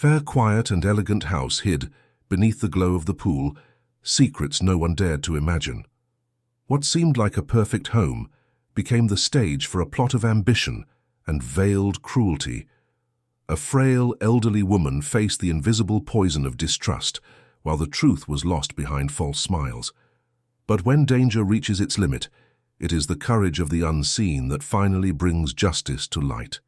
Fair, quiet, and elegant house hid, beneath the glow of the pool, secrets no one dared to imagine. What seemed like a perfect home became the stage for a plot of ambition and veiled cruelty. A frail, elderly woman faced the invisible poison of distrust, while the truth was lost behind false smiles. But when danger reaches its limit, it is the courage of the unseen that finally brings justice to light.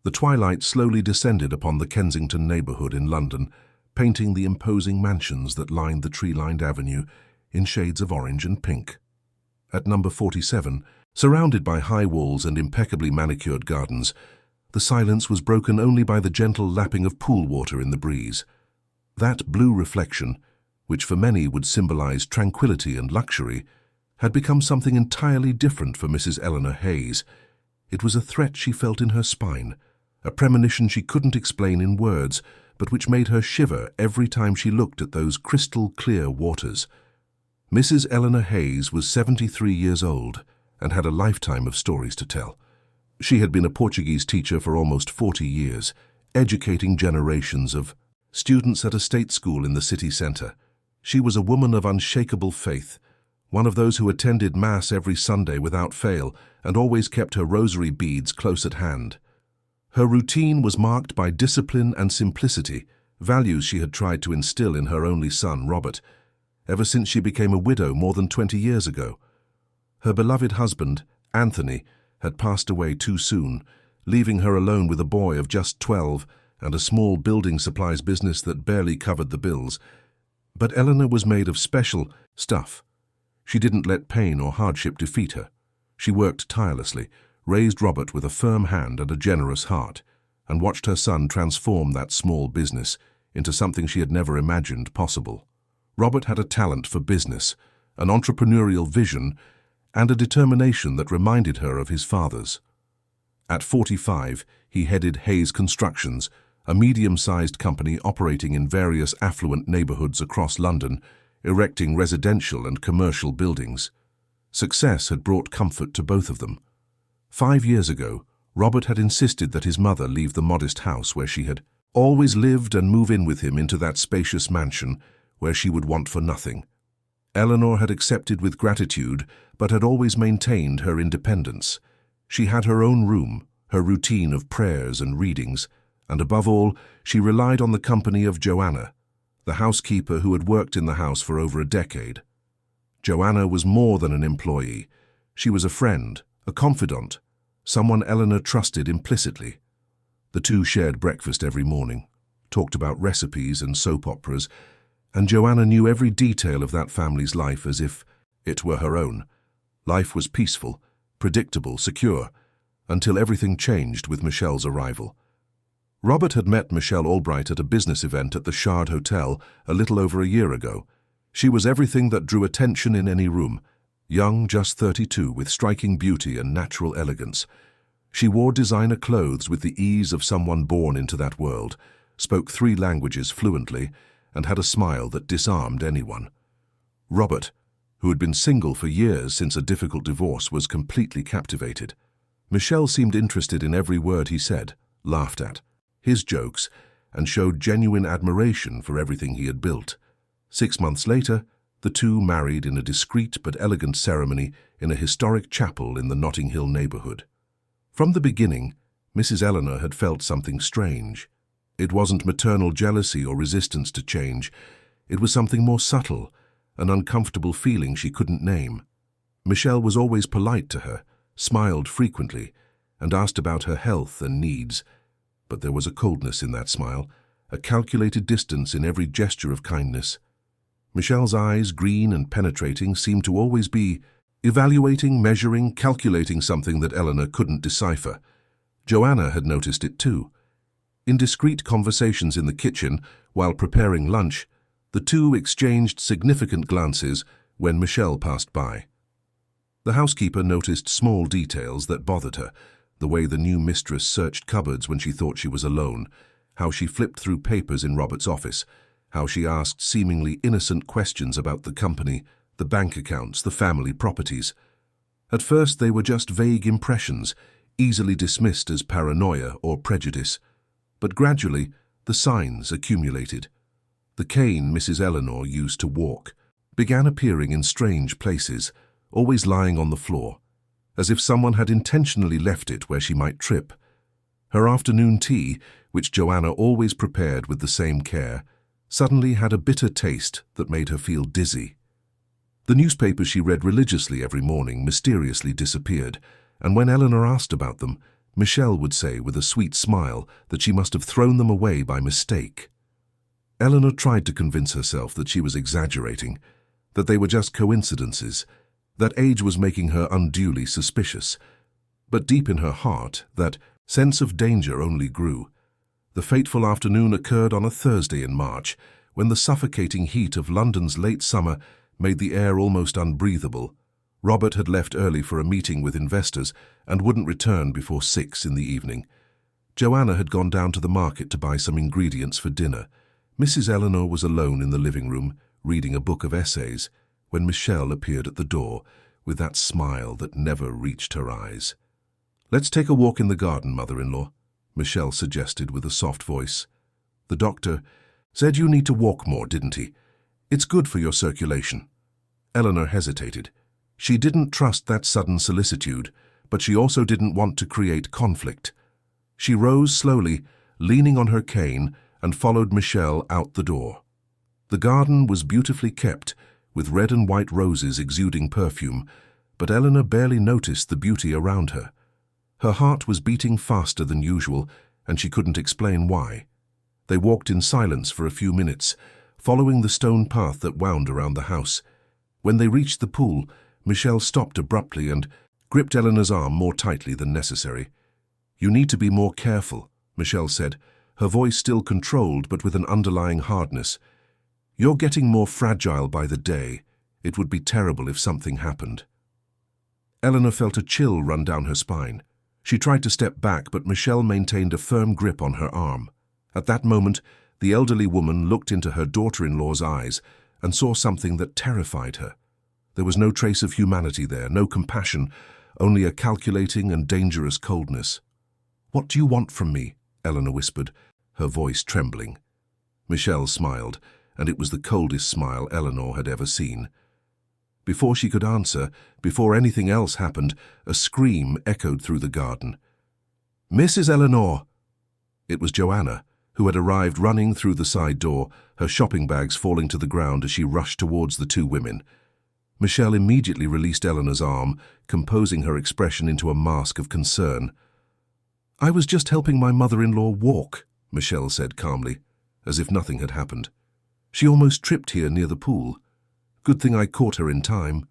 The twilight slowly descended upon the Kensington neighbourhood in London, painting the imposing mansions that lined the tree-lined avenue in shades of orange and pink. At number 47, surrounded by high walls and impeccably manicured gardens, the silence was broken only by the gentle lapping of pool water in the breeze. That blue reflection, which for many would symbolize tranquility and luxury, had become something entirely different for Mrs. Eleanor Hayes. It was a threat she felt in her spine, a premonition she couldn't explain in words, but which made her shiver every time she looked at those crystal-clear waters. Mrs. Eleanor Hayes was 73 years old and had a lifetime of stories to tell. She had been a Portuguese teacher for almost 40 years, educating generations of students at a state school in the city centre. She was a woman of unshakable faith, one of those who attended Mass every Sunday without fail and always kept her rosary beads close at hand. Her routine was marked by discipline and simplicity, values she had tried to instill in her only son, Robert, ever since she became a widow more than 20 years ago. Her beloved husband, Anthony, had passed away too soon, leaving her alone with a boy of just 12 and a small building supplies business that barely covered the bills. But Eleanor was made of special stuff. She didn't let pain or hardship defeat her. She worked tirelessly, raised Robert with a firm hand and a generous heart, and watched her son transform that small business into something she had never imagined possible. Robert had a talent for business, an entrepreneurial vision, and a determination that reminded her of his father's. At 45, he headed Hayes Constructions, a medium-sized company operating in various affluent neighbourhoods across London, erecting residential and commercial buildings. Success had brought comfort to both of them. 5 years ago, Robert had insisted that his mother leave the modest house where she had always lived and move in with him into that spacious mansion where she would want for nothing. Eleanor had accepted with gratitude, but had always maintained her independence. She had her own room, her routine of prayers and readings, and above all, she relied on the company of Joanna, the housekeeper who had worked in the house for over a decade. Joanna was more than an employee. She was a friend, a confidant, someone Eleanor trusted implicitly. The two shared breakfast every morning, talked about recipes and soap operas, and Joanna knew every detail of that family's life as if it were her own. Life was peaceful, predictable, secure, until everything changed with Michelle's arrival. Robert had met Michelle Albright at a business event at the Shard Hotel a little over a year ago. She was everything that drew attention in any room, young, just 32, with striking beauty and natural elegance. She wore designer clothes with the ease of someone born into that world, spoke 3 languages fluently, and had a smile that disarmed anyone. Robert, who had been single for years since a difficult divorce, was completely captivated. Michelle seemed interested in every word he said, laughed at his jokes, and showed genuine admiration for everything he had built. 6 months later, the two married in a discreet but elegant ceremony in a historic chapel in the Notting Hill neighbourhood. From the beginning, Mrs. Eleanor had felt something strange. It wasn't maternal jealousy or resistance to change. It was something more subtle, an uncomfortable feeling she couldn't name. Michelle was always polite to her, smiled frequently, and asked about her health and needs. But there was a coldness in that smile, a calculated distance in every gesture of kindness. Michelle's eyes, green and penetrating, seemed to always be evaluating, measuring, calculating something that Eleanor couldn't decipher. Joanna had noticed it too. In discreet conversations in the kitchen, while preparing lunch, the two exchanged significant glances when Michelle passed by. The housekeeper noticed small details that bothered her, the way the new mistress searched cupboards when she thought she was alone, how she flipped through papers in Robert's office, how she asked seemingly innocent questions about the company, the bank accounts, the family properties. At first they were just vague impressions, easily dismissed as paranoia or prejudice. But gradually, The signs accumulated. The cane Mrs. Eleanor used to walk began appearing in strange places, always lying on the floor, as if someone had intentionally left it where she might trip. Her afternoon tea, which Joanna always prepared with the same care, suddenly had a bitter taste that made her feel dizzy. The newspapers she read religiously every morning mysteriously disappeared, and when Eleanor asked about them, Michelle would say with a sweet smile that she must have thrown them away by mistake. Eleanor tried to convince herself that she was exaggerating, that they were just coincidences, that age was making her unduly suspicious. But deep in her heart, that sense of danger only grew. The fateful afternoon occurred on a Thursday in March, when the suffocating heat of London's late summer made the air almost unbreathable. Robert had left early for a meeting with investors and wouldn't return before 6 in the evening. Joanna had gone down to the market to buy some ingredients for dinner. Mrs. Eleanor was alone in the living room, reading a book of essays, when Michelle appeared at the door with that smile that never reached her eyes. "Let's take a walk in the garden, mother-in-law," Michelle suggested with a soft voice. "The doctor said you need to walk more, didn't he? It's good for your circulation." Eleanor hesitated. She didn't trust that sudden solicitude, but she also didn't want to create conflict. She rose slowly, leaning on her cane, and followed Michelle out the door. The garden was beautifully kept, with red and white roses exuding perfume, but Eleanor barely noticed the beauty around her. Her heart was beating faster than usual, and she couldn't explain why. They walked in silence for a few minutes, following the stone path that wound around the house. When they reached the pool, Michelle stopped abruptly and gripped Eleanor's arm more tightly than necessary. "You need to be more careful," Michelle said, her voice still controlled but with an underlying hardness. "You're getting more fragile by the day. It would be terrible if something happened." Eleanor felt a chill run down her spine. She tried to step back, but Michelle maintained a firm grip on her arm. At that moment, the elderly woman looked into her daughter-in-law's eyes and saw something that terrified her. There was no trace of humanity there, no compassion, only a calculating and dangerous coldness. "What do you want from me?" Eleanor whispered, her voice trembling. Michelle smiled, and it was the coldest smile Eleanor had ever seen. Before she could answer, before anything else happened, a scream echoed through the garden. "Mrs. Eleanor!" It was Joanna, who had arrived running through the side door, her shopping bags falling to the ground as she rushed towards the two women. Michelle immediately released Eleanor's arm, composing her expression into a mask of concern. "I was just helping my mother-in-law walk," Michelle said calmly, as if nothing had happened. "She almost tripped here near the pool. Good thing I caught her in time."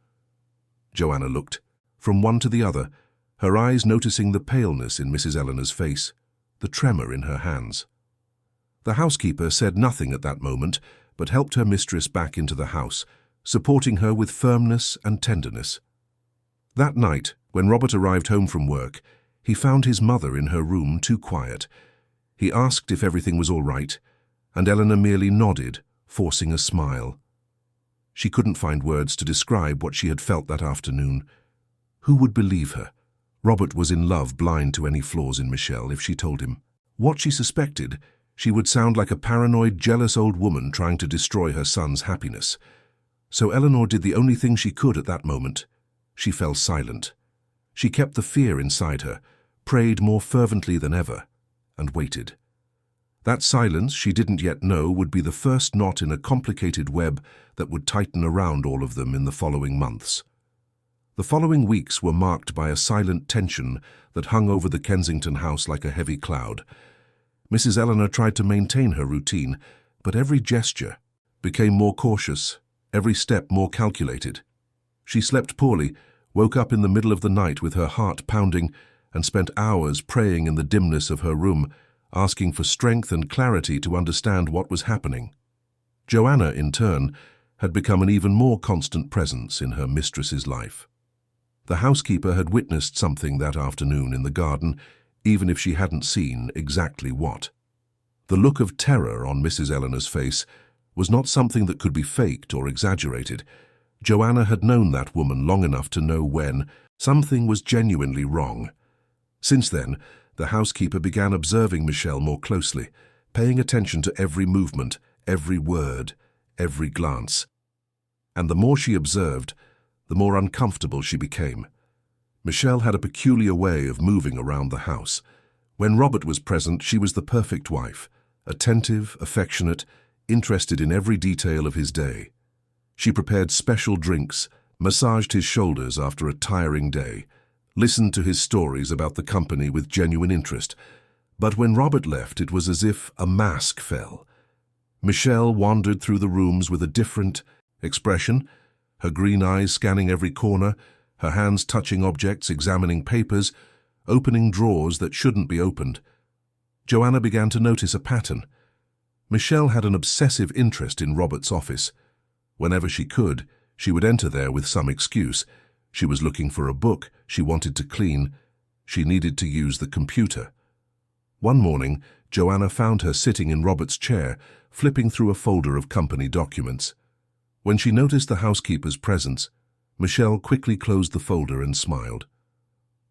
Joanna looked from one to the other, her eyes noticing the paleness in Mrs. Eleanor's face, the tremor in her hands. The housekeeper said nothing at that moment, but helped her mistress back into the house, supporting her with firmness and tenderness. That night, when Robert arrived home from work, he found his mother in her room too quiet. He asked if everything was all right, and Eleanor merely nodded, forcing a smile. She couldn't find words to describe what she had felt that afternoon. Who would believe her? Robert was in love, blind to any flaws in Michelle if she told him. What she suspected, she would sound like a paranoid, jealous old woman trying to destroy her son's happiness. So Eleanor did the only thing she could at that moment. She fell silent. She kept the fear inside her, prayed more fervently than ever, and waited. That silence, she didn't yet know, would be the first knot in a complicated web that would tighten around all of them in the following months. The following weeks were marked by a silent tension that hung over the Kensington house like a heavy cloud. Mrs. Eleanor tried to maintain her routine, but every gesture became more cautious, every step more calculated. She slept poorly, woke up in the middle of the night with her heart pounding, and spent hours praying in the dimness of her room, asking for strength and clarity to understand what was happening. Joanna, in turn, had become an even more constant presence in her mistress's life. The housekeeper had witnessed something that afternoon in the garden, even if she hadn't seen exactly what. The look of terror on Mrs. Eleanor's face was not something that could be faked or exaggerated. Joanna had known that woman long enough to know when something was genuinely wrong. Since then, the housekeeper began observing Michelle more closely, paying attention to every movement, every word, every glance. And the more she observed, the more uncomfortable she became. Michelle had a peculiar way of moving around the house. When Robert was present, she was the perfect wife, attentive, affectionate, interested in every detail of his day. She prepared special drinks, massaged his shoulders after a tiring day, listened to his stories about the company with genuine interest. But when Robert left, it was as if a mask fell. Michelle wandered through the rooms with a different expression, her green eyes scanning every corner, her hands touching objects, examining papers, opening drawers that shouldn't be opened. Joanna began to notice a pattern. Michelle had an obsessive interest in Robert's office. Whenever she could, she would enter there with some excuse. She was looking for a book, she wanted to clean, she needed to use the computer. One morning, Joanna found her sitting in Robert's chair, flipping through a folder of company documents. When she noticed the housekeeper's presence, Michelle quickly closed the folder and smiled.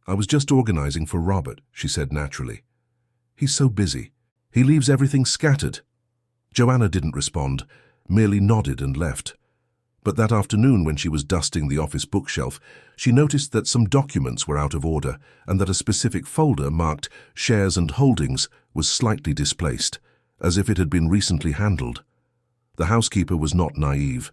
"I was just organizing for Robert," she said naturally. "He's so busy. He leaves everything scattered." Joanna didn't respond, merely nodded and left. But that afternoon, when she was dusting the office bookshelf, she noticed that some documents were out of order and that a specific folder marked Shares and Holdings was slightly displaced, as if it had been recently handled. The housekeeper was not naive.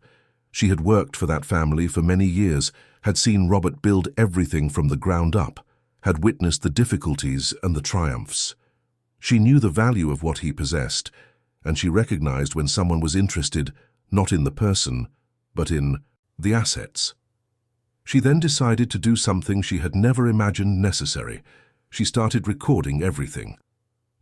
She had worked for that family for many years, had seen Robert build everything from the ground up, had witnessed the difficulties and the triumphs. She knew the value of what he possessed, and she recognized when someone was interested not in the person, but in the assets. She then decided to do something she had never imagined necessary. She started recording everything.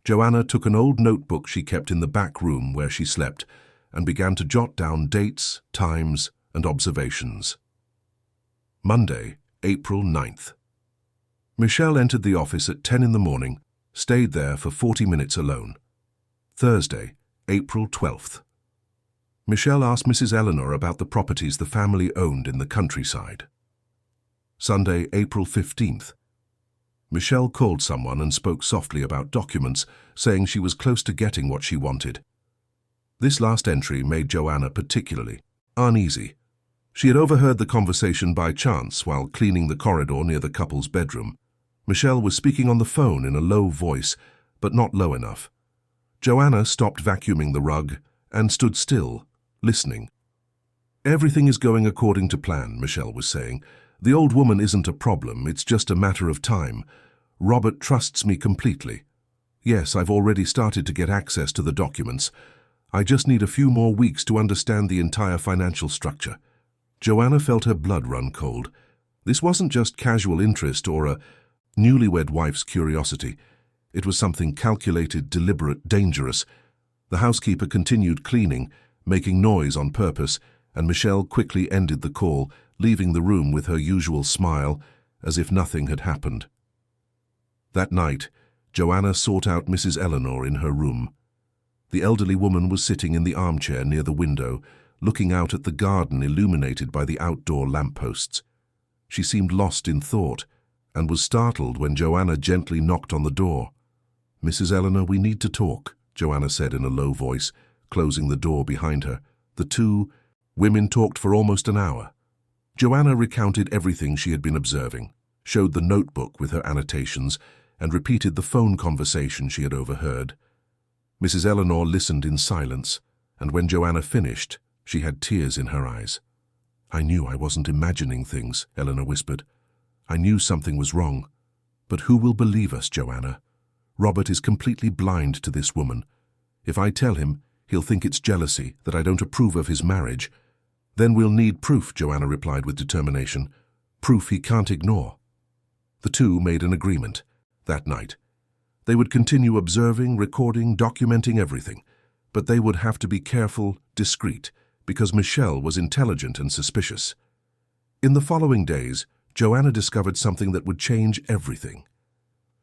Joanna took an old notebook she kept in the back room where she slept and began to jot down dates, times, and observations. Monday, April 9th. Michelle entered the office at 10 in the morning, stayed there for 40 minutes alone. Thursday, April 12th. Michelle asked Mrs. Eleanor about the properties the family owned in the countryside. Sunday, April 15th. Michelle called someone and spoke softly about documents, saying she was close to getting what she wanted. This last entry made Joanna particularly uneasy. She had overheard the conversation by chance while cleaning the corridor near the couple's bedroom. Michelle was speaking on the phone in a low voice, but not low enough. Joanna stopped vacuuming the rug and stood still, listening. "Everything is going according to plan," Michelle was saying. "The old woman isn't a problem, it's just a matter of time. Robert trusts me completely. Yes, I've already started to get access to the documents. I just need a few more weeks to understand the entire financial structure." Joanna felt her blood run cold. This wasn't just casual interest or a newlywed wife's curiosity. It was something calculated, deliberate, dangerous. The housekeeper continued cleaning, making noise on purpose, and Michelle quickly ended the call, leaving the room with her usual smile, as if nothing had happened. That night, Joanna sought out Mrs. Eleanor in her room. The elderly woman was sitting in the armchair near the window, looking out at the garden illuminated by the outdoor lampposts. She seemed lost in thought, and was startled when Joanna gently knocked on the door. "Mrs. Eleanor, we need to talk," Joanna said in a low voice, closing the door behind her. The two women talked for almost an hour. Joanna recounted everything she had been observing, showed the notebook with her annotations, and repeated the phone conversation she had overheard. Mrs. Eleanor listened in silence, and when Joanna finished, she had tears in her eyes. "I knew I wasn't imagining things," Eleanor whispered. "I knew something was wrong. But who will believe us, Joanna? Robert is completely blind to this woman. If I tell him, he'll think it's jealousy, that I don't approve of his marriage. Then we'll need proof," Joanna replied with determination. "Proof he can't ignore." The two made an agreement that night. They would continue observing, recording, documenting everything, but they would have to be careful, discreet, because Michelle was intelligent and suspicious. In the following days, Joanna discovered something that would change everything.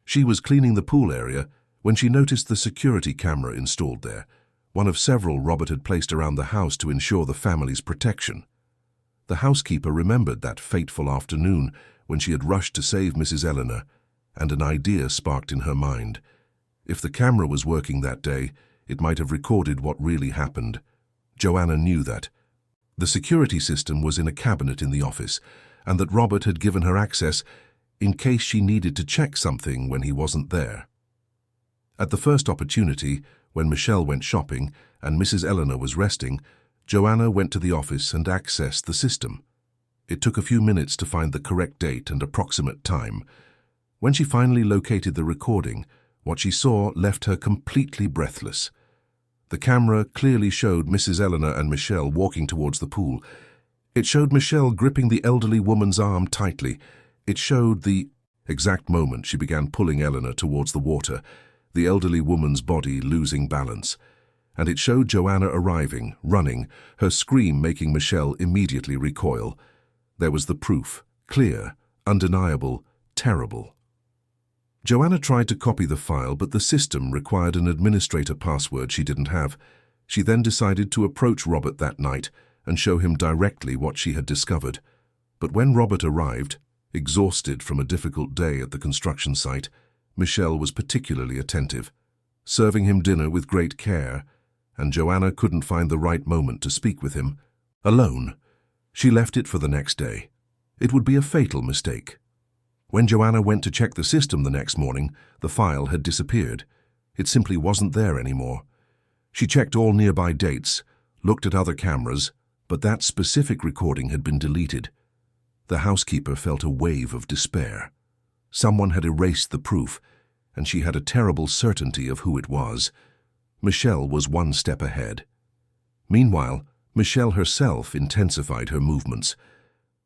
She was cleaning the pool area when she noticed the security camera installed there, one of several Robert had placed around the house to ensure the family's protection. The housekeeper remembered that fateful afternoon when she had rushed to save Mrs. Eleanor, and an idea sparked in her mind. If the camera was working that day, It might have recorded what really happened. Joanna knew that. The security system was in a cabinet in the office, and that Robert had given her access in case she needed to check something when he wasn't there. At the first opportunity, when Michelle went shopping and Mrs. Eleanor was resting, Joanna went to the office and accessed the system. It took a few minutes to find the correct date and approximate time. When she finally located the recording, what she saw left her completely breathless. The camera clearly showed Mrs. Eleanor and Michelle walking towards the pool. It showed Michelle gripping the elderly woman's arm tightly. It showed the exact moment she began pulling Eleanor towards the water, the elderly woman's body losing balance. And it showed Joanna arriving, running, her scream making Michelle immediately recoil. There was the proof, clear, undeniable, terrible. Joanna tried to copy the file, but the system required an administrator password she didn't have. She then decided to approach Robert that night and show him directly what she had discovered. But when Robert arrived, exhausted from a difficult day at the construction site, Michelle was particularly attentive, serving him dinner with great care, and Joanna couldn't find the right moment to speak with him. Alone, she left it for the next day. It would be a fatal mistake. When Joanna went to check the system the next morning, the file had disappeared. It simply wasn't there anymore. She checked all nearby dates, looked at other cameras, but that specific recording had been deleted. The housekeeper felt a wave of despair. Someone had erased the proof, and she had a terrible certainty of who it was. Michelle was one step ahead. Meanwhile, Michelle herself intensified her movements.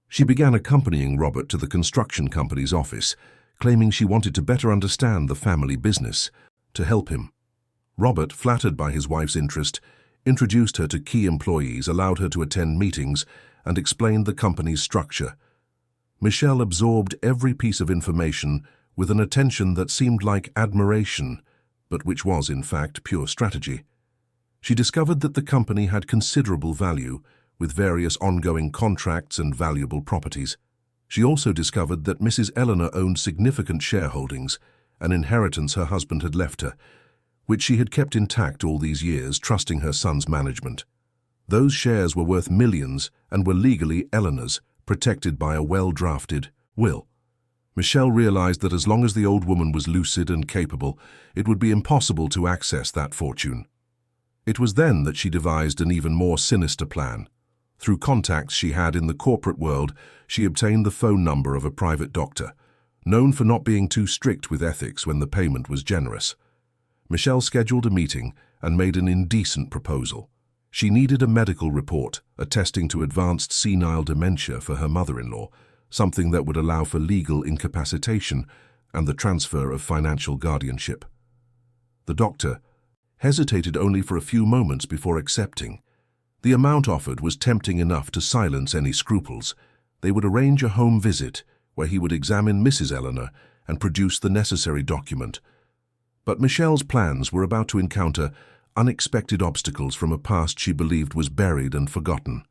She began accompanying Robert to the construction company's office, claiming she wanted to better understand the family business, to help him. Robert, flattered by his wife's interest, introduced her to key employees, allowed her to attend meetings, and explained the company's structure. Michelle absorbed every piece of information with an attention that seemed like admiration, but which was in fact pure strategy. She discovered that the company had considerable value, with various ongoing contracts and valuable properties. She also discovered that Mrs. Eleanor owned significant shareholdings, an inheritance her husband had left her, which she had kept intact all these years, trusting her son's management. Those shares were worth millions and were legally Eleanor's, protected by a well-drafted will. Michelle realized that as long as the old woman was lucid and capable, it would be impossible to access that fortune. It was then that she devised an even more sinister plan. Through contacts she had in the corporate world, she obtained the phone number of a private doctor, known for not being too strict with ethics when the payment was generous. Michelle scheduled a meeting and made an indecent proposal. She needed a medical report attesting to advanced senile dementia for her mother-in-law, something that would allow for legal incapacitation and the transfer of financial guardianship. The doctor hesitated only for a few moments before accepting. The amount offered was tempting enough to silence any scruples. They would arrange a home visit where he would examine Mrs. Eleanor and produce the necessary document. But Michelle's plans were about to encounter unexpected obstacles from a past she believed was buried and forgotten.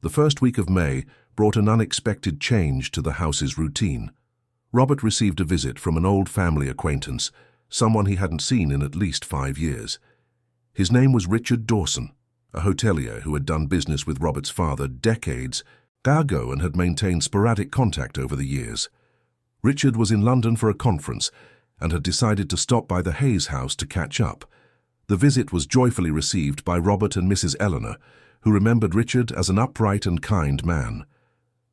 The first week of May brought an unexpected change to the house's routine. Robert received a visit from an old family acquaintance, someone he hadn't seen in at least 5 years. His name was Richard Dawson, a hotelier who had done business with Robert's father decades ago and had maintained sporadic contact over the years. Richard was in London for a conference and had decided to stop by the Hayes house to catch up. The visit was joyfully received by Robert and Mrs. Eleanor, who remembered Richard as an upright and kind man.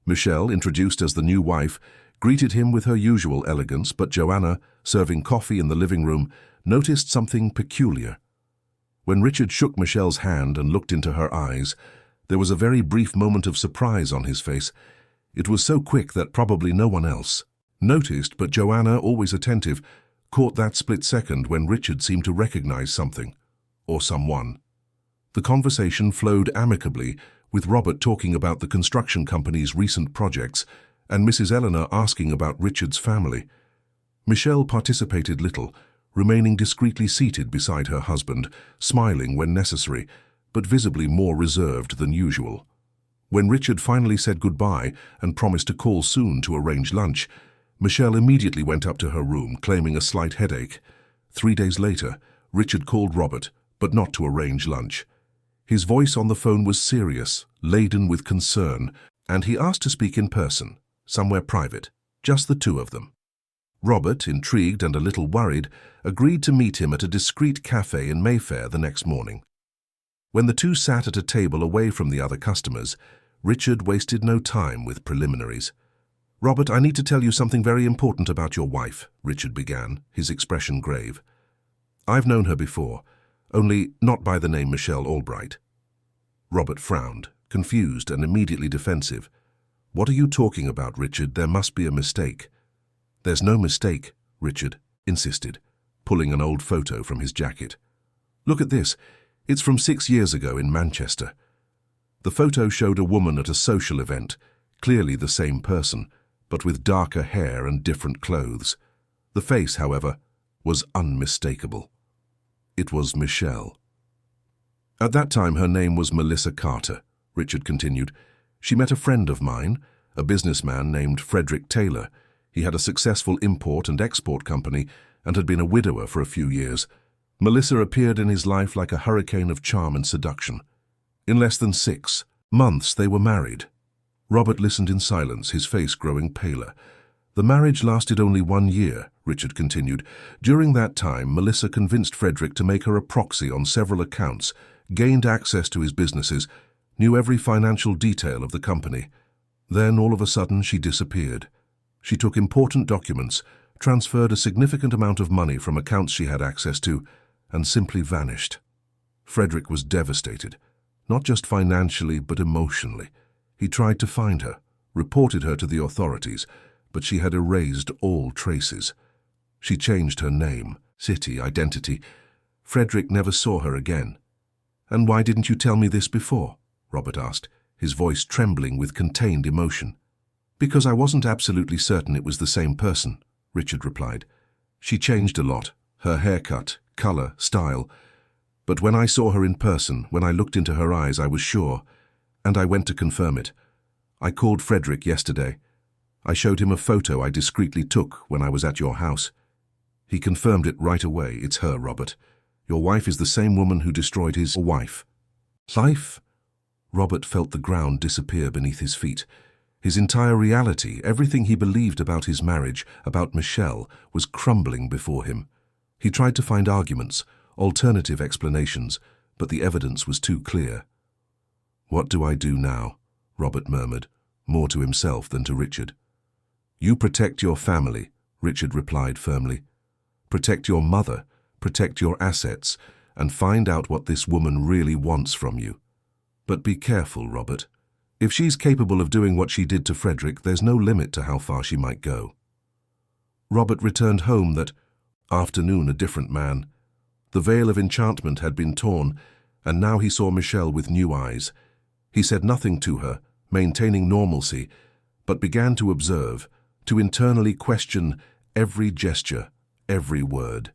Michelle, introduced as the new wife, greeted him with her usual elegance, but Joanna, serving coffee in the living room, noticed something peculiar. When Richard shook Michelle's hand and looked into her eyes, there was a very brief moment of surprise on his face. It was so quick that probably no one else noticed, but Joanna, always attentive, caught that split second when Richard seemed to recognize something, or someone. The conversation flowed amicably, with Robert talking about the construction company's recent projects and Mrs. Eleanor asking about Richard's family. Michelle participated little, remaining discreetly seated beside her husband, smiling when necessary, but visibly more reserved than usual. When Richard finally said goodbye and promised to call soon to arrange lunch, Michelle immediately went up to her room, claiming a slight headache. 3 days later, Richard called Robert, but not to arrange lunch. His voice on the phone was serious, laden with concern, and he asked to speak in person, somewhere private, just the two of them. Robert, intrigued and a little worried, agreed to meet him at a discreet cafe in Mayfair the next morning. When the two sat at a table away from the other customers, Richard wasted no time with preliminaries. "Robert, I need to tell you something very important about your wife," Richard began, his expression grave. "I've known her before, only not by the name Michelle Albright." Robert frowned, confused and immediately defensive. "What are you talking about, Richard? There must be a mistake." "There's no mistake," Richard insisted, pulling an old photo from his jacket. "Look at this. It's from 6 years ago in Manchester." The photo showed a woman at a social event, clearly the same person, but with darker hair and different clothes. The face, however, was unmistakable. It was Michelle. "At that time her name was Melissa Carter," Richard continued. "She met a friend of mine, a businessman named Frederick Taylor. He had a successful import and export company and had been a widower for a few years. Melissa appeared in his life like a hurricane of charm and seduction. In less than 6 months they were married." Robert listened in silence, his face growing paler. "The marriage lasted only 1 year," Richard continued. "During that time, Melissa convinced Frederick to make her a proxy on several accounts, gained access to his businesses, knew every financial detail of the company. Then, all of a sudden, she disappeared. She took important documents, transferred a significant amount of money from accounts she had access to, and simply vanished. Frederick was devastated, not just financially but emotionally. He tried to find her, reported her to the authorities, but she had erased all traces. She changed her name, city, identity. Frederick never saw her again." "And why didn't you tell me this before?" Robert asked, his voice trembling with contained emotion. "Because I wasn't absolutely certain it was the same person," Richard replied. "She changed a lot, her haircut, color, style. But when I saw her in person, when I looked into her eyes, I was sure, and I went to confirm it. I called Frederick yesterday. I showed him a photo I discreetly took when I was at your house. He confirmed it right away. It's her, Robert. Your wife is the same woman who destroyed his wife." "Life?" Robert felt the ground disappear beneath his feet. His entire reality, everything he believed about his marriage, about Michelle, was crumbling before him. He tried to find arguments, alternative explanations, but the evidence was too clear. "What do I do now?" Robert murmured, more to himself than to Richard. "You protect your family," Richard replied firmly. "Protect your mother, protect your assets, and find out what this woman really wants from you. But be careful, Robert. If she's capable of doing what she did to Frederick, there's no limit to how far she might go." Robert returned home that afternoon a different man. The veil of enchantment had been torn, and now he saw Michelle with new eyes. He said nothing to her, maintaining normalcy, but began to observe, to internally question every gesture, every word.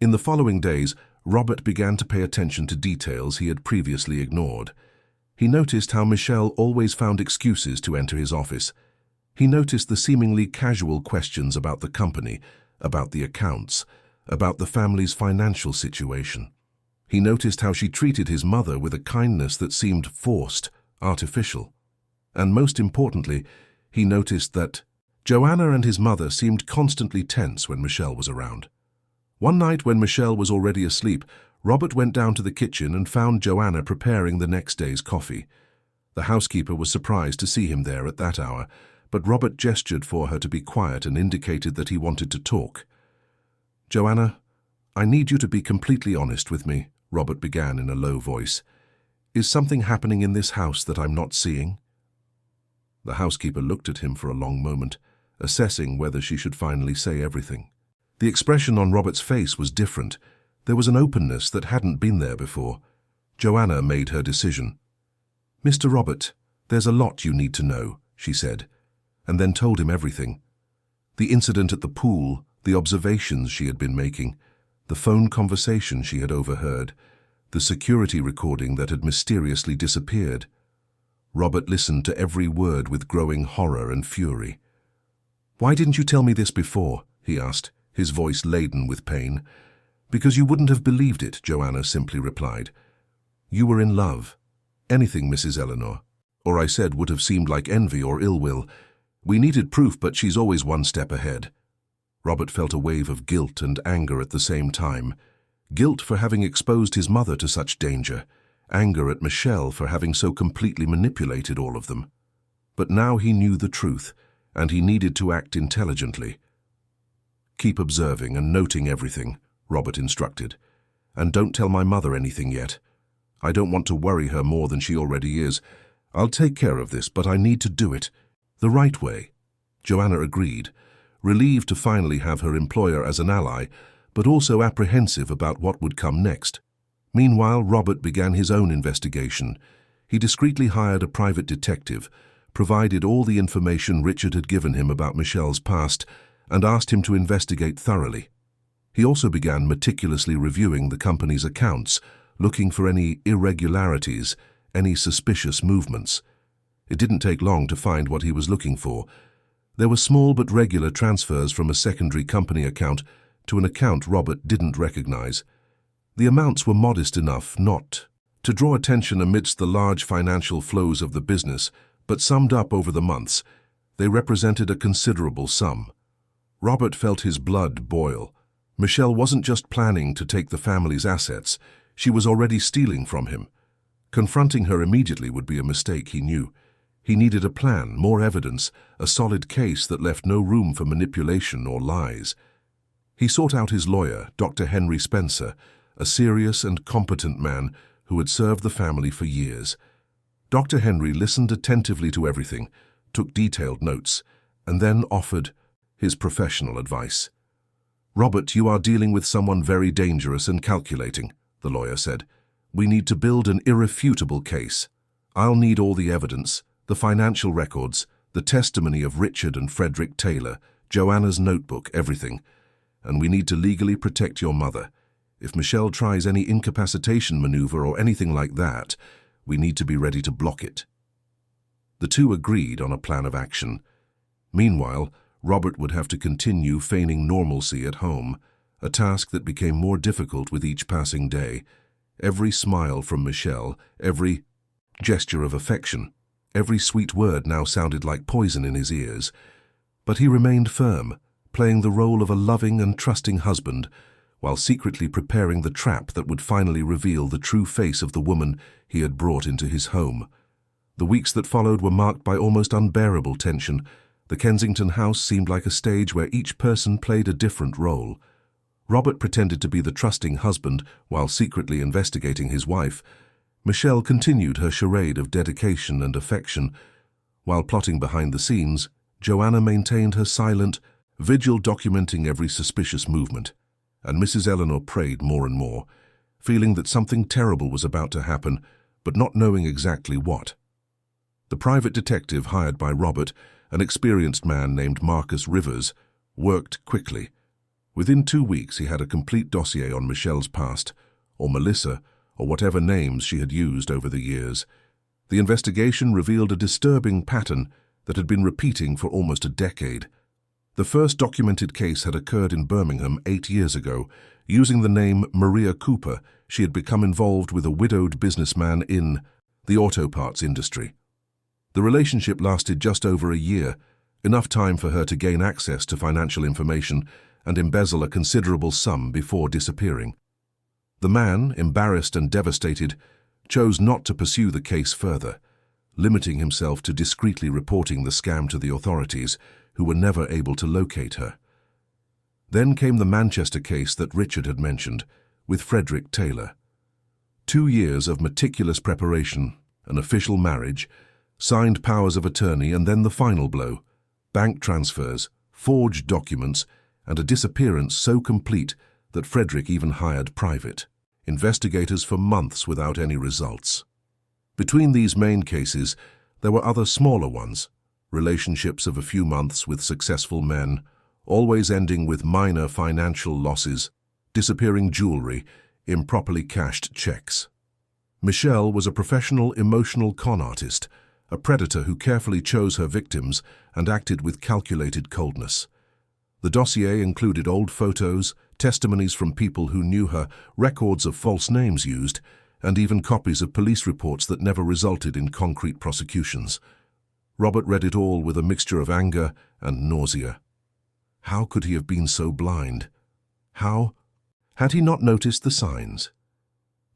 In the following days, Robert began to pay attention to details he had previously ignored. He noticed how Michelle always found excuses to enter his office. He noticed the seemingly casual questions about the company, about the accounts, about the family's financial situation. He noticed how she treated his mother with a kindness that seemed forced, artificial. And most importantly, he noticed that Joanna and his mother seemed constantly tense when Michelle was around. One night when Michelle was already asleep, Robert went down to the kitchen and found Joanna preparing the next day's coffee. The housekeeper was surprised to see him there at that hour, but Robert gestured for her to be quiet and indicated that he wanted to talk. "Joanna, I need you to be completely honest with me," Robert began in a low voice. "Is something happening in this house that I'm not seeing?" The housekeeper looked at him for a long moment, assessing whether she should finally say everything. The expression on Robert's face was different. There was an openness that hadn't been there before. Joanna made her decision. "Mr. Robert, there's a lot you need to know," she said, and then told him everything. The incident at the pool, the observations she had been making, the phone conversation she had overheard, the security recording that had mysteriously disappeared. Robert listened to every word with growing horror and fury. "Why didn't you tell me this before?" he asked, his voice laden with pain. "Because you wouldn't have believed it," Joanna simply replied. "You were in love. Anything, Mrs. Eleanor, or I said would have seemed like envy or ill will. We needed proof, but she's always one step ahead." Robert felt a wave of guilt and anger at the same time. Guilt for having exposed his mother to such danger, anger at Michelle for having so completely manipulated all of them. But now he knew the truth, and he needed to act intelligently. "Keep observing and noting everything," Robert instructed. "And don't tell my mother anything yet. I don't want to worry her more than she already is. I'll take care of this, but I need to do it the right way." Joanna agreed, relieved to finally have her employer as an ally, but also apprehensive about what would come next. Meanwhile, Robert began his own investigation. He discreetly hired a private detective, provided all the information Richard had given him about Michelle's past, and asked him to investigate thoroughly. He also began meticulously reviewing the company's accounts, looking for any irregularities, any suspicious movements. It didn't take long to find what he was looking for. There were small but regular transfers from a secondary company account to an account Robert didn't recognize. The amounts were modest enough not to draw attention amidst the large financial flows of the business, but summed up over the months, they represented a considerable sum. Robert felt his blood boil. Michelle wasn't just planning to take the family's assets, she was already stealing from him. Confronting her immediately would be a mistake, he knew. He needed a plan, more evidence, a solid case that left no room for manipulation or lies. He sought out his lawyer, Dr. Henry Spencer, a serious and competent man who had served the family for years. Dr. Henry listened attentively to everything, took detailed notes, and then offered his professional advice. "Robert, you are dealing with someone very dangerous and calculating," the lawyer said. "We need to build an irrefutable case. I'll need all the evidence, the financial records, the testimony of Richard and Frederick Taylor, Joanna's notebook, everything. And we need to legally protect your mother. If Michelle tries any incapacitation maneuver or anything like that, we need to be ready to block it." The two agreed on a plan of action. Meanwhile, Robert would have to continue feigning normalcy at home, a task that became more difficult with each passing day. Every smile from Michelle, every gesture of affection, every sweet word now sounded like poison in his ears. But he remained firm, playing the role of a loving and trusting husband, while secretly preparing the trap that would finally reveal the true face of the woman he had brought into his home. The weeks that followed were marked by almost unbearable tension. The Kensington house seemed like a stage where each person played a different role. Robert pretended to be the trusting husband while secretly investigating his wife. Michelle continued her charade of dedication and affection. While plotting behind the scenes, Joanna maintained her silent vigil, documenting every suspicious movement. And Mrs. Eleanor prayed more and more, feeling that something terrible was about to happen, but not knowing exactly what. The private detective hired by Robert, an experienced man named Marcus Rivers, worked quickly. Within 2 weeks he had a complete dossier on Michelle's past, or Melissa, or whatever names she had used over the years. The investigation revealed a disturbing pattern that had been repeating for almost a decade. The first documented case had occurred in Birmingham 8 years ago. Using the name Maria Cooper, she had become involved with a widowed businessman in the auto parts industry. The relationship lasted just over a year, enough time for her to gain access to financial information and embezzle a considerable sum before disappearing. The man, embarrassed and devastated, chose not to pursue the case further, limiting himself to discreetly reporting the scam to the authorities, who were never able to locate her. Then came the Manchester case that Richard had mentioned, with Frederick Taylor. 2 years of meticulous preparation, an official marriage, signed powers of attorney, and then the final blow: bank transfers, forged documents, and a disappearance so complete that Frederick even hired private investigators for months without any results. Between these main cases, there were other smaller ones, relationships of a few months with successful men, always ending with minor financial losses, disappearing jewelry, improperly cashed checks. Michelle was a professional emotional con artist, a predator who carefully chose her victims and acted with calculated coldness. The dossier included old photos, testimonies from people who knew her, records of false names used, and even copies of police reports that never resulted in concrete prosecutions. Robert read it all with a mixture of anger and nausea. How could he have been so blind? How? Had he not noticed the signs?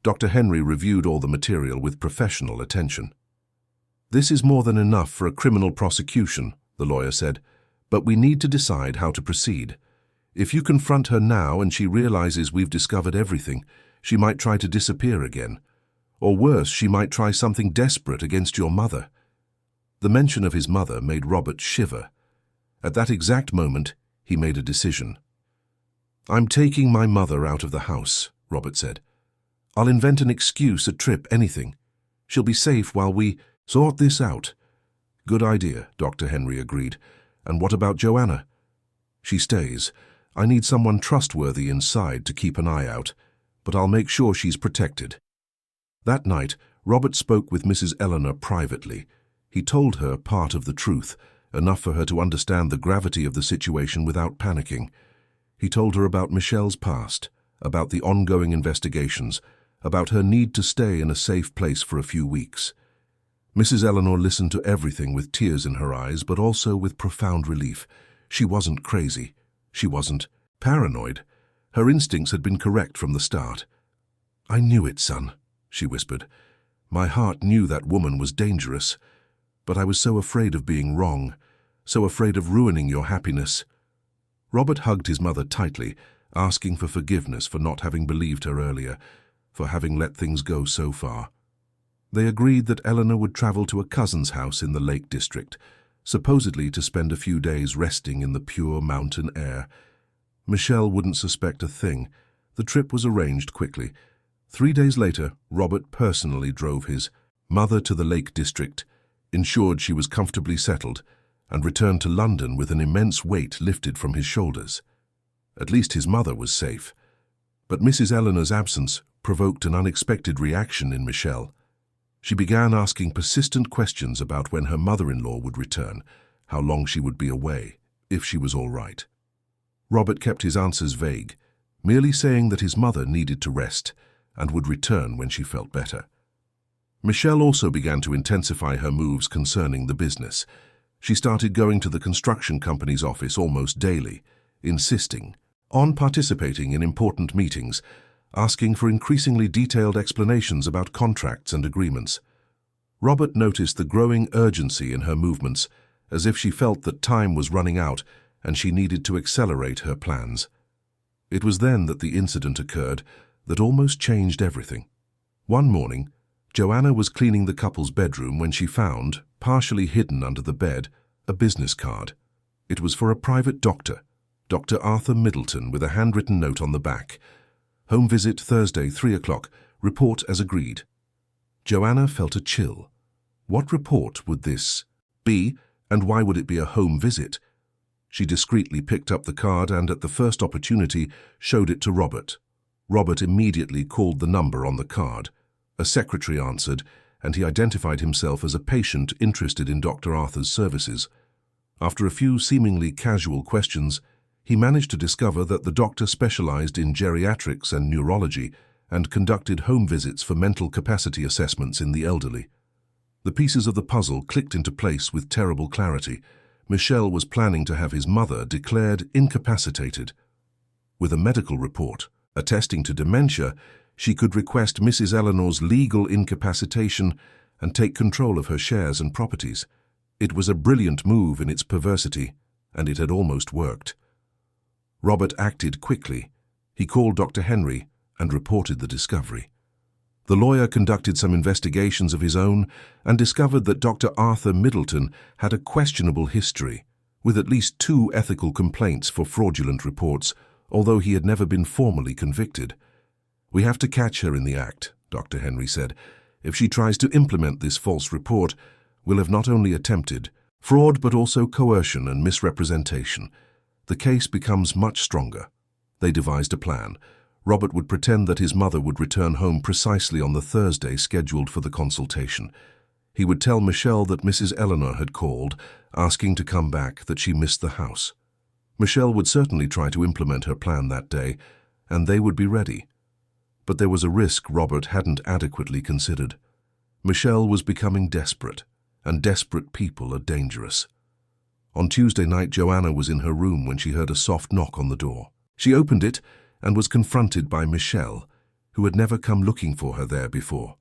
Dr. Henry reviewed all the material with professional attention. "This is more than enough for a criminal prosecution," the lawyer said, "but we need to decide how to proceed. If you confront her now and she realizes we've discovered everything, she might try to disappear again. Or worse, she might try something desperate against your mother." The mention of his mother made Robert shiver. At that exact moment, he made a decision. "I'm taking my mother out of the house," Robert said. "I'll invent an excuse, a trip, anything. She'll be safe while we sort this out." "Good idea," Dr. Henry agreed. "And what about Joanna?" "She stays. I need someone trustworthy inside to keep an eye out, but I'll make sure she's protected." That night, Robert spoke with Mrs. Eleanor privately. He told her part of the truth, enough for her to understand the gravity of the situation without panicking. He told her about Michelle's past, about the ongoing investigations, about her need to stay in a safe place for a few weeks. Mrs. Eleanor listened to everything with tears in her eyes, but also with profound relief. She wasn't crazy. She wasn't paranoid. Her instincts had been correct from the start. "I knew it, son," she whispered. "My heart knew that woman was dangerous, but I was so afraid of being wrong, so afraid of ruining your happiness." Robert hugged his mother tightly, asking for forgiveness for not having believed her earlier, for having let things go so far. They agreed that Eleanor would travel to a cousin's house in the Lake District, supposedly to spend a few days resting in the pure mountain air. Michelle wouldn't suspect a thing. The trip was arranged quickly. 3 days later, Robert personally drove his mother to the Lake District, ensured she was comfortably settled, and returned to London with an immense weight lifted from his shoulders. At least his mother was safe. But Mrs. Eleanor's absence provoked an unexpected reaction in Michelle. She began asking persistent questions about when her mother-in-law would return, how long she would be away, if she was all right. Robert kept his answers vague, merely saying that his mother needed to rest and would return when she felt better. Michelle also began to intensify her moves concerning the business. She started going to the construction company's office almost daily, insisting on participating in important meetings, asking for increasingly detailed explanations about contracts and agreements. Robert noticed the growing urgency in her movements, as if she felt that time was running out and she needed to accelerate her plans. It was then that the incident occurred that almost changed everything. One morning, Joanna was cleaning the couple's bedroom when she found, partially hidden under the bed, a business card. It was for a private doctor, Dr. Arthur Middleton, with a handwritten note on the back. "Home visit Thursday, 3 o'clock. Report as agreed." Joanna felt a chill. What report would this be, and why would it be a home visit? She discreetly picked up the card and, at the first opportunity, showed it to Robert. Robert immediately called the number on the card. A secretary answered, and he identified himself as a patient interested in Dr. Arthur's services. After a few seemingly casual questions, he managed to discover that the doctor specialized in geriatrics and neurology and conducted home visits for mental capacity assessments in the elderly. The pieces of the puzzle clicked into place with terrible clarity. Michelle was planning to have his mother declared incapacitated. With a medical report attesting to dementia, she could request Mrs. Eleanor's legal incapacitation and take control of her shares and properties. It was a brilliant move in its perversity, and it had almost worked. Robert acted quickly. He called Dr. Henry and reported the discovery. The lawyer conducted some investigations of his own and discovered that Dr. Arthur Middleton had a questionable history, with at least 2 ethical complaints for fraudulent reports, although he had never been formally convicted. "We have to catch her in the act," Dr. Henry said. "If she tries to implement this false report, we'll have not only attempted fraud but also coercion and misrepresentation. The case becomes much stronger." They devised a plan. Robert would pretend that his mother would return home precisely on the Thursday scheduled for the consultation. He would tell Michelle that Mrs. Eleanor had called, asking to come back, that she missed the house. Michelle would certainly try to implement her plan that day, and they would be ready. But there was a risk Robert hadn't adequately considered. Michelle was becoming desperate, and desperate people are dangerous. On Tuesday night, Joanna was in her room when she heard a soft knock on the door. She opened it and was confronted by Michelle, who had never come looking for her there before.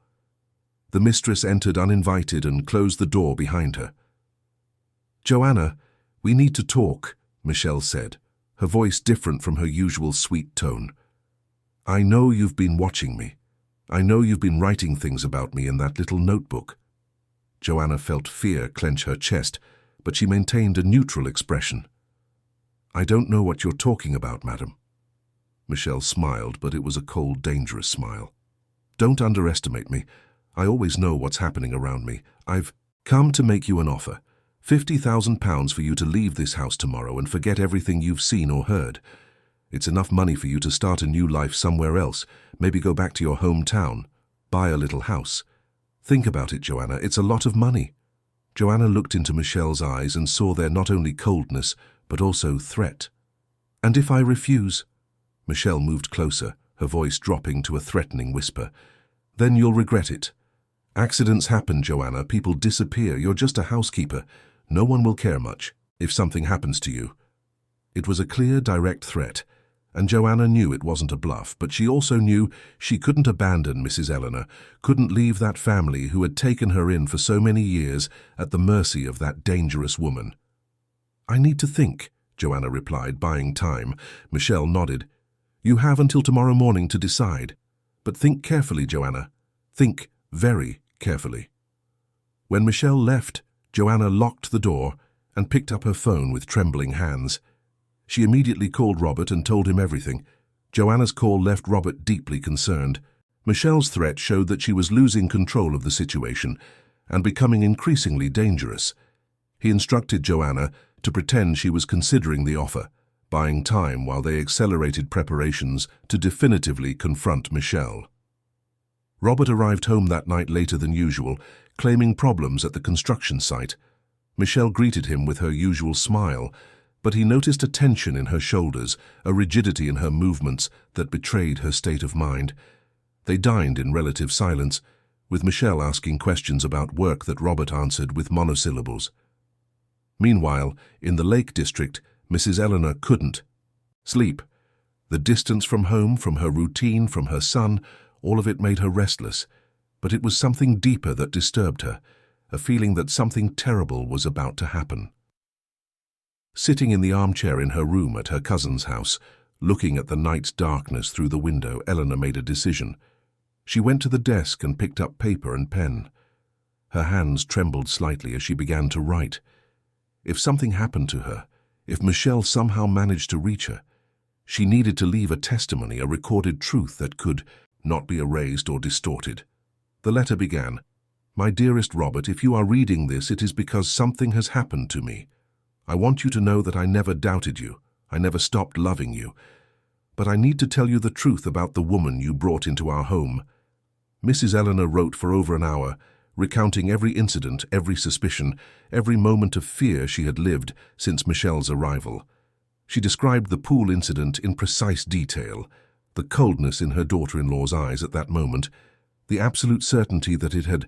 The mistress entered uninvited and closed the door behind her. "Joanna, we need to talk," Michelle said, her voice different from her usual sweet tone. "I know you've been watching me. I know you've been writing things about me in that little notebook." Joanna felt fear clench her chest, but she maintained a neutral expression. "I don't know what you're talking about, madam." Michelle smiled, but it was a cold, dangerous smile. "Don't underestimate me. I always know what's happening around me. I've come to make you an offer. £50,000 for you to leave this house tomorrow and forget everything you've seen or heard. It's enough money for you to start a new life somewhere else, maybe go back to your hometown, buy a little house. Think about it, Joanna, it's a lot of money." Joanna looked into Michelle's eyes and saw there not only coldness, but also threat. "And if I refuse?" Michelle moved closer, her voice dropping to a threatening whisper. "Then you'll regret it. Accidents happen, Joanna. People disappear. You're just a housekeeper. No one will care much if something happens to you." It was a clear, direct threat, and Joanna knew it wasn't a bluff, but she also knew she couldn't abandon Mrs. Eleanor, couldn't leave that family who had taken her in for so many years at the mercy of that dangerous woman. "I need to think," Joanna replied, buying time. Michelle nodded. "You have until tomorrow morning to decide. But think carefully, Joanna. Think very carefully." When Michelle left, Joanna locked the door and picked up her phone with trembling hands. She immediately called Robert and told him everything. Joanna's call left Robert deeply concerned. Michelle's threat showed that she was losing control of the situation and becoming increasingly dangerous. He instructed Joanna to pretend she was considering the offer, buying time while they accelerated preparations to definitively confront Michelle. Robert arrived home that night later than usual, claiming problems at the construction site. Michelle greeted him with her usual smile, but he noticed a tension in her shoulders, a rigidity in her movements that betrayed her state of mind. They dined in relative silence, with Michelle asking questions about work that Robert answered with monosyllables. Meanwhile, in the Lake District, Mrs. Eleanor couldn't sleep. The distance from home, from her routine, from her son, all of it made her restless. But it was something deeper that disturbed her, a feeling that something terrible was about to happen. Sitting in the armchair in her room at her cousin's house, looking at the night's darkness through the window, Eleanor made a decision. She went to the desk and picked up paper and pen. Her hands trembled slightly as she began to write. If something happened to her, if Michelle somehow managed to reach her, she needed to leave a testimony, a recorded truth that could not be erased or distorted. The letter began, "My dearest Robert, if you are reading this, it is because something has happened to me. I want you to know that I never doubted you. I never stopped loving you. But I need to tell you the truth about the woman you brought into our home." Mrs. Eleanor wrote for over an hour, recounting every incident, every suspicion, every moment of fear she had lived since Michelle's arrival. She described the pool incident in precise detail, the coldness in her daughter-in-law's eyes at that moment, the absolute certainty that it had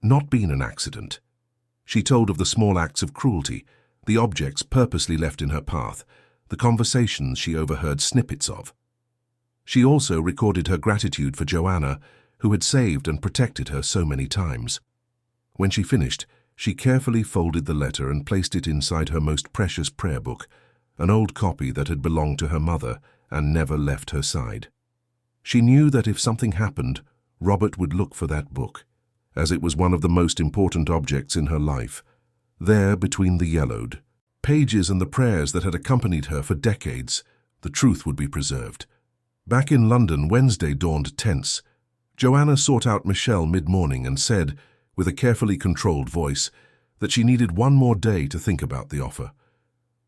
not been an accident. She told of the small acts of cruelty, the objects purposely left in her path, the conversations she overheard snippets of. She also recorded her gratitude for Joanna, who had saved and protected her so many times. When she finished, she carefully folded the letter and placed it inside her most precious prayer book, an old copy that had belonged to her mother and never left her side. She knew that if something happened, Robert would look for that book, as it was one of the most important objects in her life. There, between the yellowed pages and the prayers that had accompanied her for decades, the truth would be preserved. Back in London, Wednesday dawned tense. Joanna sought out Michelle mid-morning and said, with a carefully controlled voice, that she needed one more day to think about the offer.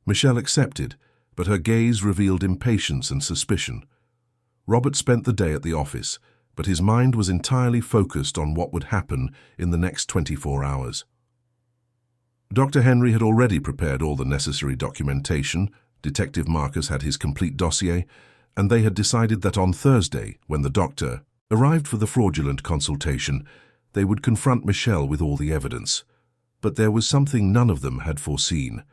Michelle accepted, but her gaze revealed impatience and suspicion. Robert spent the day at the office, but his mind was entirely focused on what would happen in the next 24 hours. Dr. Henry had already prepared all the necessary documentation. Detective Marcus had his complete dossier, and they had decided that on Thursday, when the doctor arrived for the fraudulent consultation, they would confront Michelle with all the evidence. But there was something none of them had foreseen.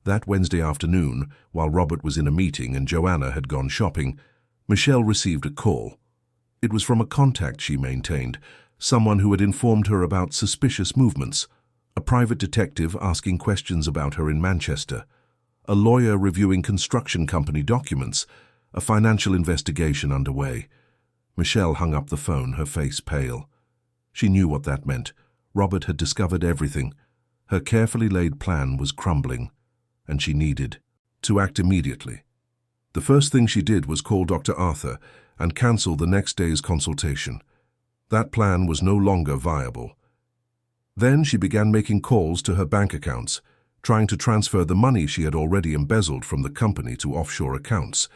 That Wednesday afternoon, while Robert was in a meeting and Joanna had gone shopping, Michelle received a call. It was from a contact she maintained, someone who had informed her about suspicious movements, a private detective asking questions about her in Manchester, a lawyer reviewing construction company documents, a financial investigation underway. Michelle hung up the phone, her face pale. She knew what that meant. Robert had discovered everything. Her carefully laid plan was crumbling, and she needed to act immediately. The first thing she did was call Dr. Arthur and cancel the next day's consultation. That plan was no longer viable. Then she began making calls to her bank accounts, trying to transfer the money she had already embezzled from the company to offshore accounts.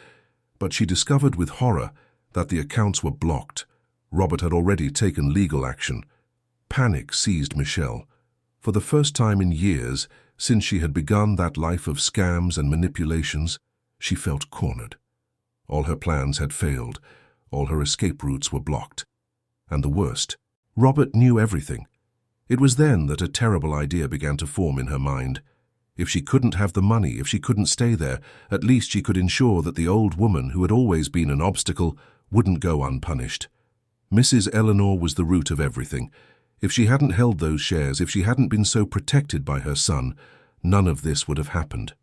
But she discovered with horror that the accounts were blocked. Robert had already taken legal action. Panic seized Michelle. For the first time in years, since she had begun that life of scams and manipulations, she felt cornered. All her plans had failed. All her escape routes were blocked. And the worst, Robert knew everything. It was then that a terrible idea began to form in her mind. If she couldn't have the money, if she couldn't stay there, at least she could ensure that the old woman, who had always been an obstacle, wouldn't go unpunished. Mrs. Eleanor was the root of everything. If she hadn't held those shares, if she hadn't been so protected by her son, none of this would have happened.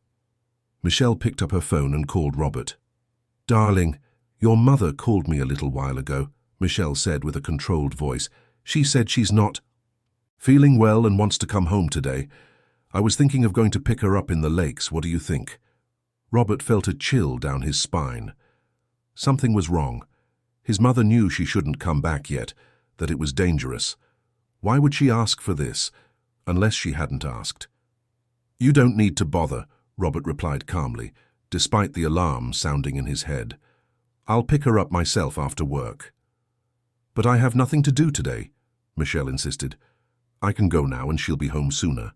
Michelle picked up her phone and called Robert. "Darling, your mother called me a little while ago," Michelle said with a controlled voice. "She said she's not feeling well and wants to come home today. I was thinking of going to pick her up in the lakes. What do you think?" Robert felt a chill down his spine. Something was wrong. His mother knew she shouldn't come back yet, that it was dangerous. Why would she ask for this, unless she hadn't asked? "You don't need to bother," Robert replied calmly, despite the alarm sounding in his head. "I'll pick her up myself after work." "But I have nothing to do today," Michelle insisted. "I can go now and she'll be home sooner."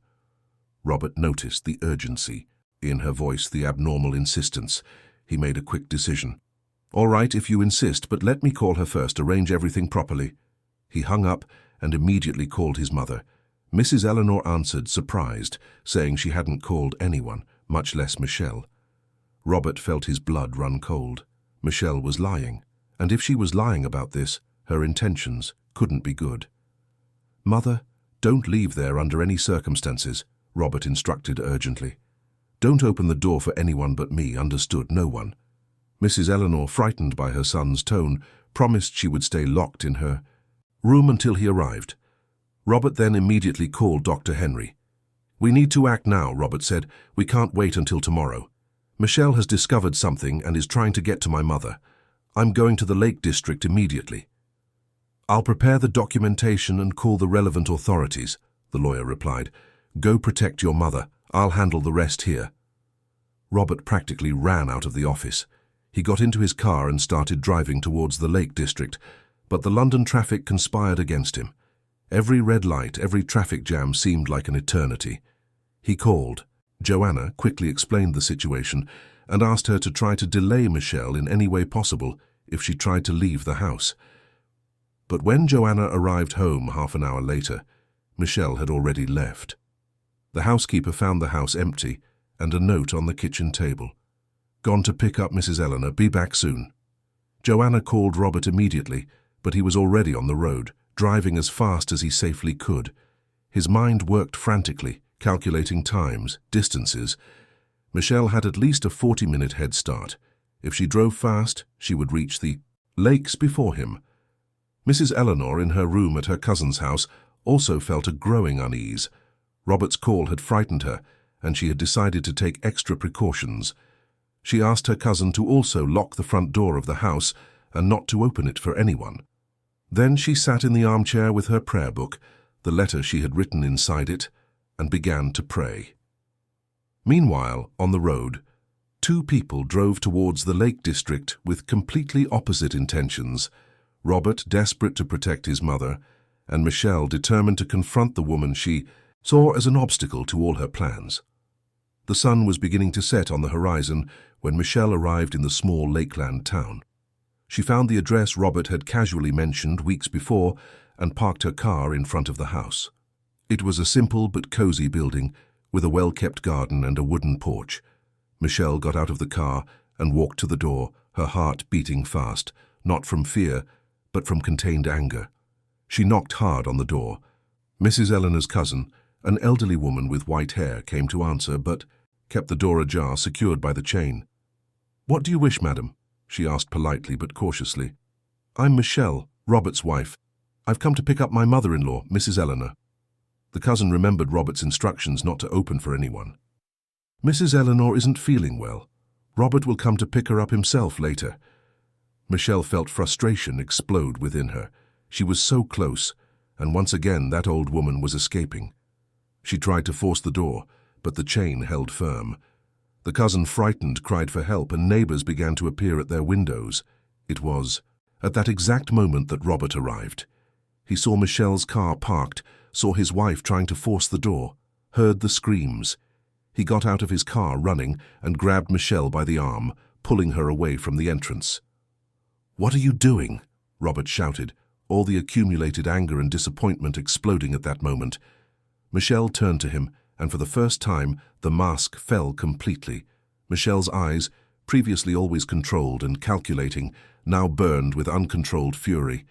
Robert noticed the urgency in her voice, the abnormal insistence. He made a quick decision. "All right, if you insist, but let me call her first, arrange everything properly." He hung up and immediately called his mother. Mrs. Eleanor answered, surprised, saying she hadn't called anyone, much less Michelle. Robert felt his blood run cold. Michelle was lying, and if she was lying about this, her intentions couldn't be good. "Mother, don't leave there under any circumstances," Robert instructed urgently. "Don't open the door for anyone but me, understood? No one." Mrs. Eleanor, frightened by her son's tone, promised she would stay locked in her room until he arrived. Robert then immediately called Dr. Henry. "We need to act now," Robert said. "We can't wait until tomorrow. Michelle has discovered something and is trying to get to my mother. I'm going to the Lake District immediately." "I'll prepare the documentation and call the relevant authorities," the lawyer replied. "Go protect your mother. I'll handle the rest here." Robert practically ran out of the office. He got into his car and started driving towards the Lake District, but the London traffic conspired against him. Every red light, every traffic jam seemed like an eternity. He called. Joanna quickly explained the situation and asked her to try to delay Michelle in any way possible if she tried to leave the house. But when Joanna arrived home half an hour later, Michelle had already left. The housekeeper found the house empty and a note on the kitchen table. "Gone to pick up Mrs. Eleanor. Be back soon." Joanna called Robert immediately, but he was already on the road, driving as fast as he safely could. His mind worked frantically, calculating times, distances. Michelle had at least a 40-minute head start. If she drove fast, she would reach the lakes before him. Mrs. Eleanor, in her room at her cousin's house, also felt a growing unease. Robert's call had frightened her, and she had decided to take extra precautions. She asked her cousin to also lock the front door of the house and not to open it for anyone. Then she sat in the armchair with her prayer book, the letter she had written inside it, and began to pray. Meanwhile, on the road, two people drove towards the Lake District with completely opposite intentions. Robert, desperate to protect his mother, and Michelle, determined to confront the woman she saw as an obstacle to all her plans. The sun was beginning to set on the horizon when Michelle arrived in the small lakeland town. She found the address Robert had casually mentioned weeks before and parked her car in front of the house. It was a simple but cozy building with a well-kept garden and a wooden porch. Michelle got out of the car and walked to the door, her heart beating fast, not from fear, but from contained anger. She knocked hard on the door. Mrs. Eleanor's cousin, an elderly woman with white hair, came to answer, but kept the door ajar, secured by the chain. "What do you wish, madam?" she asked politely but cautiously. "I'm Michelle, Robert's wife. I've come to pick up my mother-in-law, Mrs. Eleanor." The cousin remembered Robert's instructions not to open for anyone. "Mrs. Eleanor isn't feeling well. Robert will come to pick her up himself later." Michelle felt frustration explode within her. She was so close, and once again that old woman was escaping. She tried to force the door, but the chain held firm. The cousin, frightened, cried for help, and neighbors began to appear at their windows. It was at that exact moment that Robert arrived. He saw Michelle's car parked, saw his wife trying to force the door, heard the screams. He got out of his car running and grabbed Michelle by the arm, pulling her away from the entrance. "What are you doing?" Robert shouted, all the accumulated anger and disappointment exploding at that moment. Michelle turned to him, and for the first time, the mask fell completely. Michelle's eyes, previously always controlled and calculating, now burned with uncontrolled fury.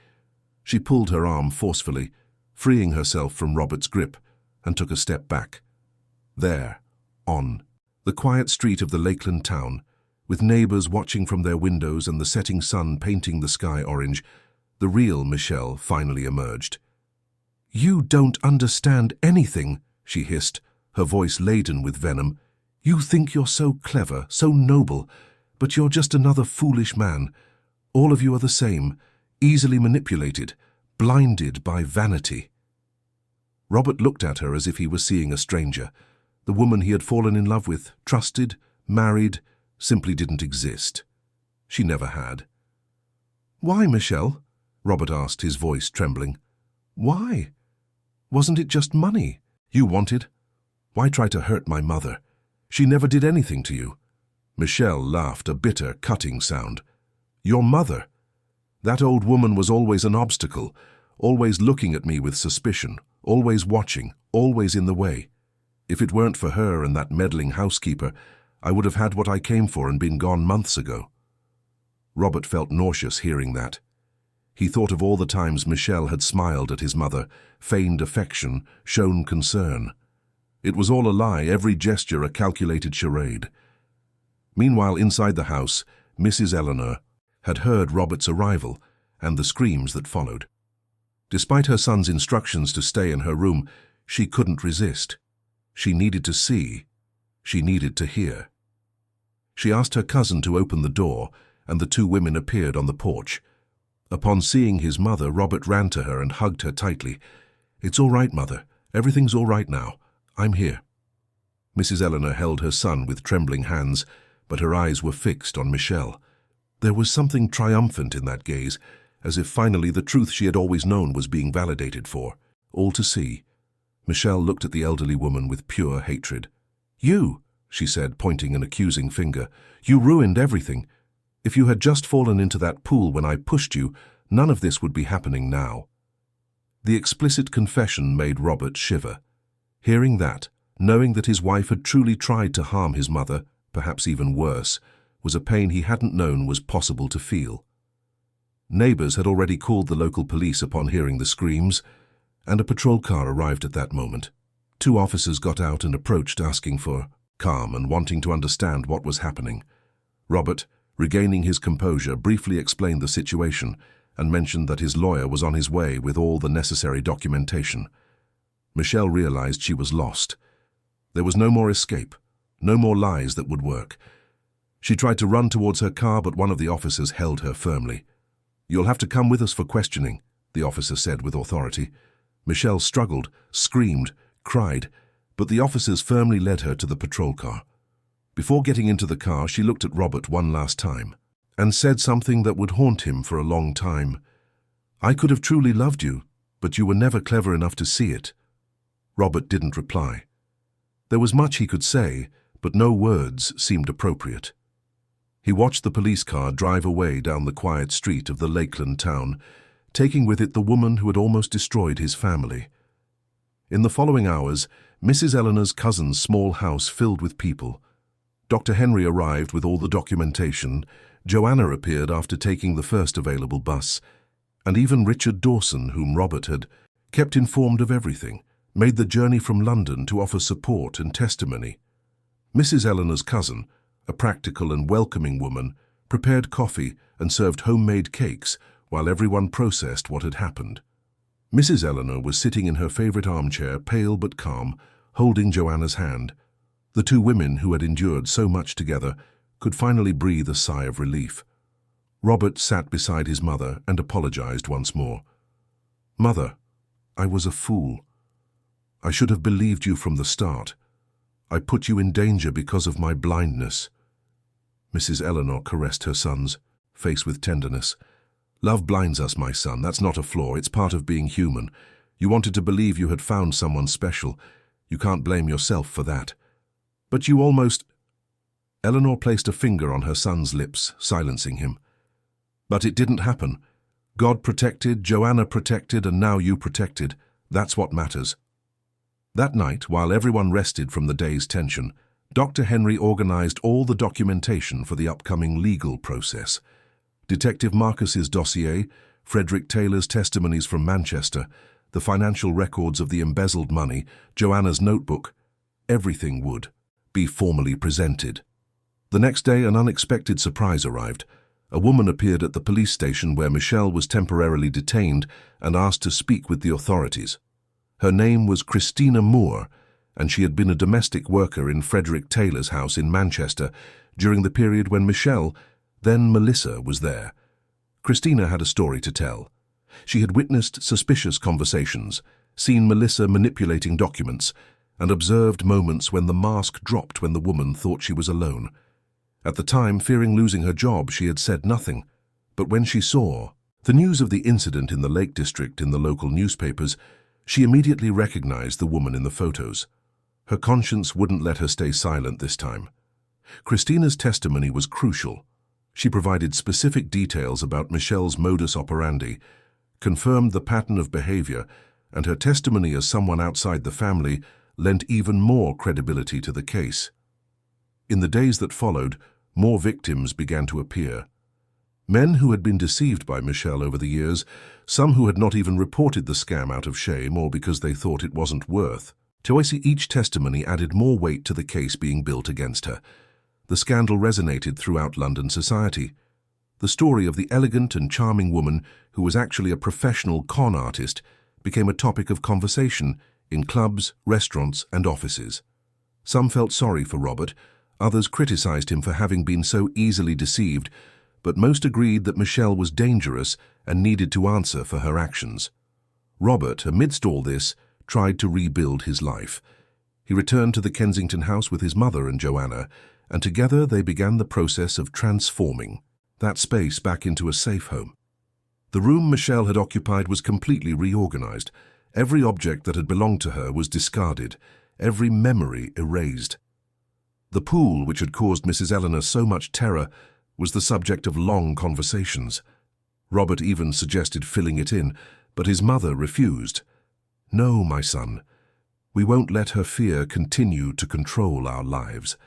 She pulled her arm forcefully, freeing herself from Robert's grip, and took a step back. There, on the quiet street of the Lakeland town, with neighbors watching from their windows and the setting sun painting the sky orange, the real Michelle finally emerged. "You don't understand anything," she hissed, her voice laden with venom. "You think you're so clever, so noble, but you're just another foolish man. All of you are the same, easily manipulated, blinded by vanity." Robert looked at her as if he were seeing a stranger. The woman he had fallen in love with, trusted, married, simply didn't exist. She never had. "Why, Michelle?" Robert asked, his voice trembling. "Why? Wasn't it just money you wanted? Why try to hurt my mother? She never did anything to you." Michelle laughed, a bitter, cutting sound. "Your mother? That old woman was always an obstacle, always looking at me with suspicion, always watching, always in the way. If it weren't for her and that meddling housekeeper, I would have had what I came for and been gone months ago." Robert felt nauseous hearing that. He thought of all the times Michelle had smiled at his mother, feigned affection, shown concern. It was all a lie, every gesture a calculated charade. Meanwhile, inside the house, Mrs. Eleanor had heard Robert's arrival and the screams that followed. Despite her son's instructions to stay in her room, she couldn't resist. She needed to see. She needed to hear. She asked her cousin to open the door, and the two women appeared on the porch. Upon seeing his mother, Robert ran to her and hugged her tightly. "It's all right, Mother. Everything's all right now. I'm here." Mrs. Eleanor held her son with trembling hands, but her eyes were fixed on Michelle. There was something triumphant in that gaze, as if finally the truth she had always known was being validated for, all to see. Michelle looked at the elderly woman with pure hatred. "You," she said, pointing an accusing finger, "you ruined everything. If you had just fallen into that pool when I pushed you, none of this would be happening now." The explicit confession made Robert shiver. Hearing that, knowing that his wife had truly tried to harm his mother, perhaps even worse, was a pain he hadn't known was possible to feel. Neighbors had already called the local police upon hearing the screams, and a patrol car arrived at that moment. Two officers got out and approached, asking for calm and wanting to understand what was happening. Robert, regaining his composure, briefly explained the situation and mentioned that his lawyer was on his way with all the necessary documentation. Michelle realized she was lost. There was no more escape, no more lies that would work. She tried to run towards her car, but one of the officers held her firmly. "You'll have to come with us for questioning," the officer said with authority. Michelle struggled, screamed, cried, but the officers firmly led her to the patrol car. Before getting into the car, she looked at Robert one last time and said something that would haunt him for a long time. "I could have truly loved you, but you were never clever enough to see it." Robert didn't reply. There was much he could say, but no words seemed appropriate. He watched the police car drive away down the quiet street of the Lakeland town, taking with it the woman who had almost destroyed his family. In the following hours, Mrs. Eleanor's cousin's small house filled with people. Dr. Henry arrived with all the documentation, Joanna appeared after taking the first available bus, and even Richard Dawson, whom Robert had kept informed of everything, made the journey from London to offer support and testimony. Mrs. Eleanor's cousin, a practical and welcoming woman, prepared coffee and served homemade cakes while everyone processed what had happened. Mrs. Eleanor was sitting in her favorite armchair, pale but calm, holding Joanna's hand. The two women who had endured so much together could finally breathe a sigh of relief. Robert sat beside his mother and apologized once more. "Mother, I was a fool. I should have believed you from the start. I put you in danger because of my blindness." Mrs. Eleanor caressed her son's face with tenderness. "Love blinds us, my son. That's not a flaw. It's part of being human. You wanted to believe you had found someone special. You can't blame yourself for that. But you almost—" Eleanor placed a finger on her son's lips, silencing him. "But it didn't happen. God protected, Joanna protected, and now you protected. That's what matters." That night, while everyone rested from the day's tension, Dr. Henry organized all the documentation for the upcoming legal process. Detective Marcus's dossier, Frederick Taylor's testimonies from Manchester, the financial records of the embezzled money, Joanna's notebook, everything would be formally presented. The next day, an unexpected surprise arrived. A woman appeared at the police station where Michelle was temporarily detained and asked to speak with the authorities. Her name was Christina Moore, and she had been a domestic worker in Frederick Taylor's house in Manchester during the period when Michelle, then Melissa, was there. Christina had a story to tell. She had witnessed suspicious conversations, seen Melissa manipulating documents, and observed moments when the mask dropped when the woman thought she was alone. At the time, fearing losing her job, she had said nothing. But when she saw the news of the incident in the Lake District in the local newspapers, she immediately recognized the woman in the photos. Her conscience wouldn't let her stay silent this time. Christina's testimony was crucial. She provided specific details about Michelle's modus operandi, confirmed the pattern of behavior, and her testimony as someone outside the family lent even more credibility to the case. In the days that followed, more victims began to appear. Men who had been deceived by Michelle over the years, some who had not even reported the scam out of shame or because they thought it wasn't worth. Each testimony added more weight to the case being built against her. The scandal resonated throughout London society. The story of the elegant and charming woman who was actually a professional con artist became a topic of conversation in clubs, restaurants, and offices. Some felt sorry for Robert, others criticized him for having been so easily deceived, but most agreed that Michelle was dangerous and needed to answer for her actions. Robert, amidst all this, tried to rebuild his life. He returned to the Kensington house with his mother and Joanna, and together they began the process of transforming that space back into a safe home. The room Michelle had occupied was completely reorganized. Every object that had belonged to her was discarded, every memory erased. The pool, which had caused Mrs. Eleanor so much terror, was the subject of long conversations. Robert even suggested filling it in, but his mother refused. "No, my son, we won't let her fear continue to control our lives.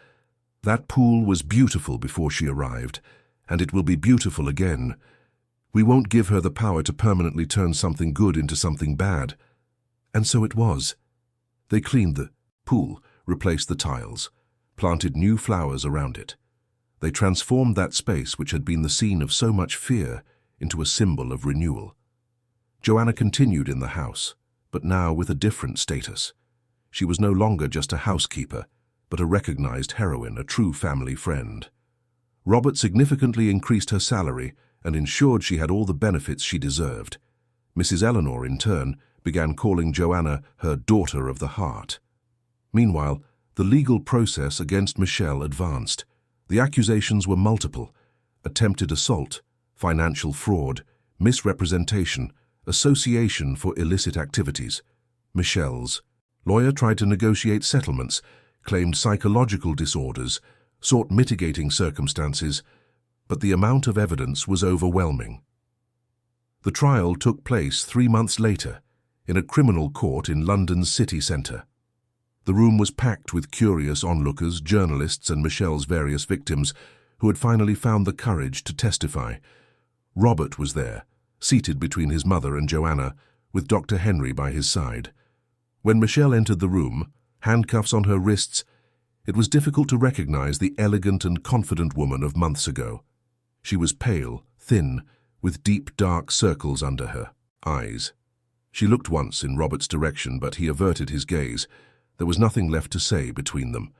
That pool was beautiful before she arrived, and it will be beautiful again. We won't give her the power to permanently turn something good into something bad." And so it was. They cleaned the pool, replaced the tiles, planted new flowers around it. They transformed that space, which had been the scene of so much fear, into a symbol of renewal. Joanna continued in the house, but now with a different status. She was no longer just a housekeeper, but a recognized heroine, a true family friend. Robert significantly increased her salary and ensured she had all the benefits she deserved. Mrs. Eleanor, in turn, began calling Joanna her daughter of the heart. Meanwhile, the legal process against Michelle advanced. The accusations were multiple: attempted assault, financial fraud, misrepresentation, association for illicit activities. Michelle's lawyer tried to negotiate settlements, claimed psychological disorders, sought mitigating circumstances, but the amount of evidence was overwhelming. The trial took place 3 months later, in a criminal court in London's city centre. The room was packed with curious onlookers, journalists and Michelle's various victims who had finally found the courage to testify. Robert was there, seated between his mother and Joanna, with Dr. Henry by his side. When Michelle entered the room, handcuffs on her wrists, it was difficult to recognize the elegant and confident woman of months ago. She was pale, thin, with deep dark circles under her eyes. She looked once in Robert's direction, but he averted his gaze. There was nothing left to say between them.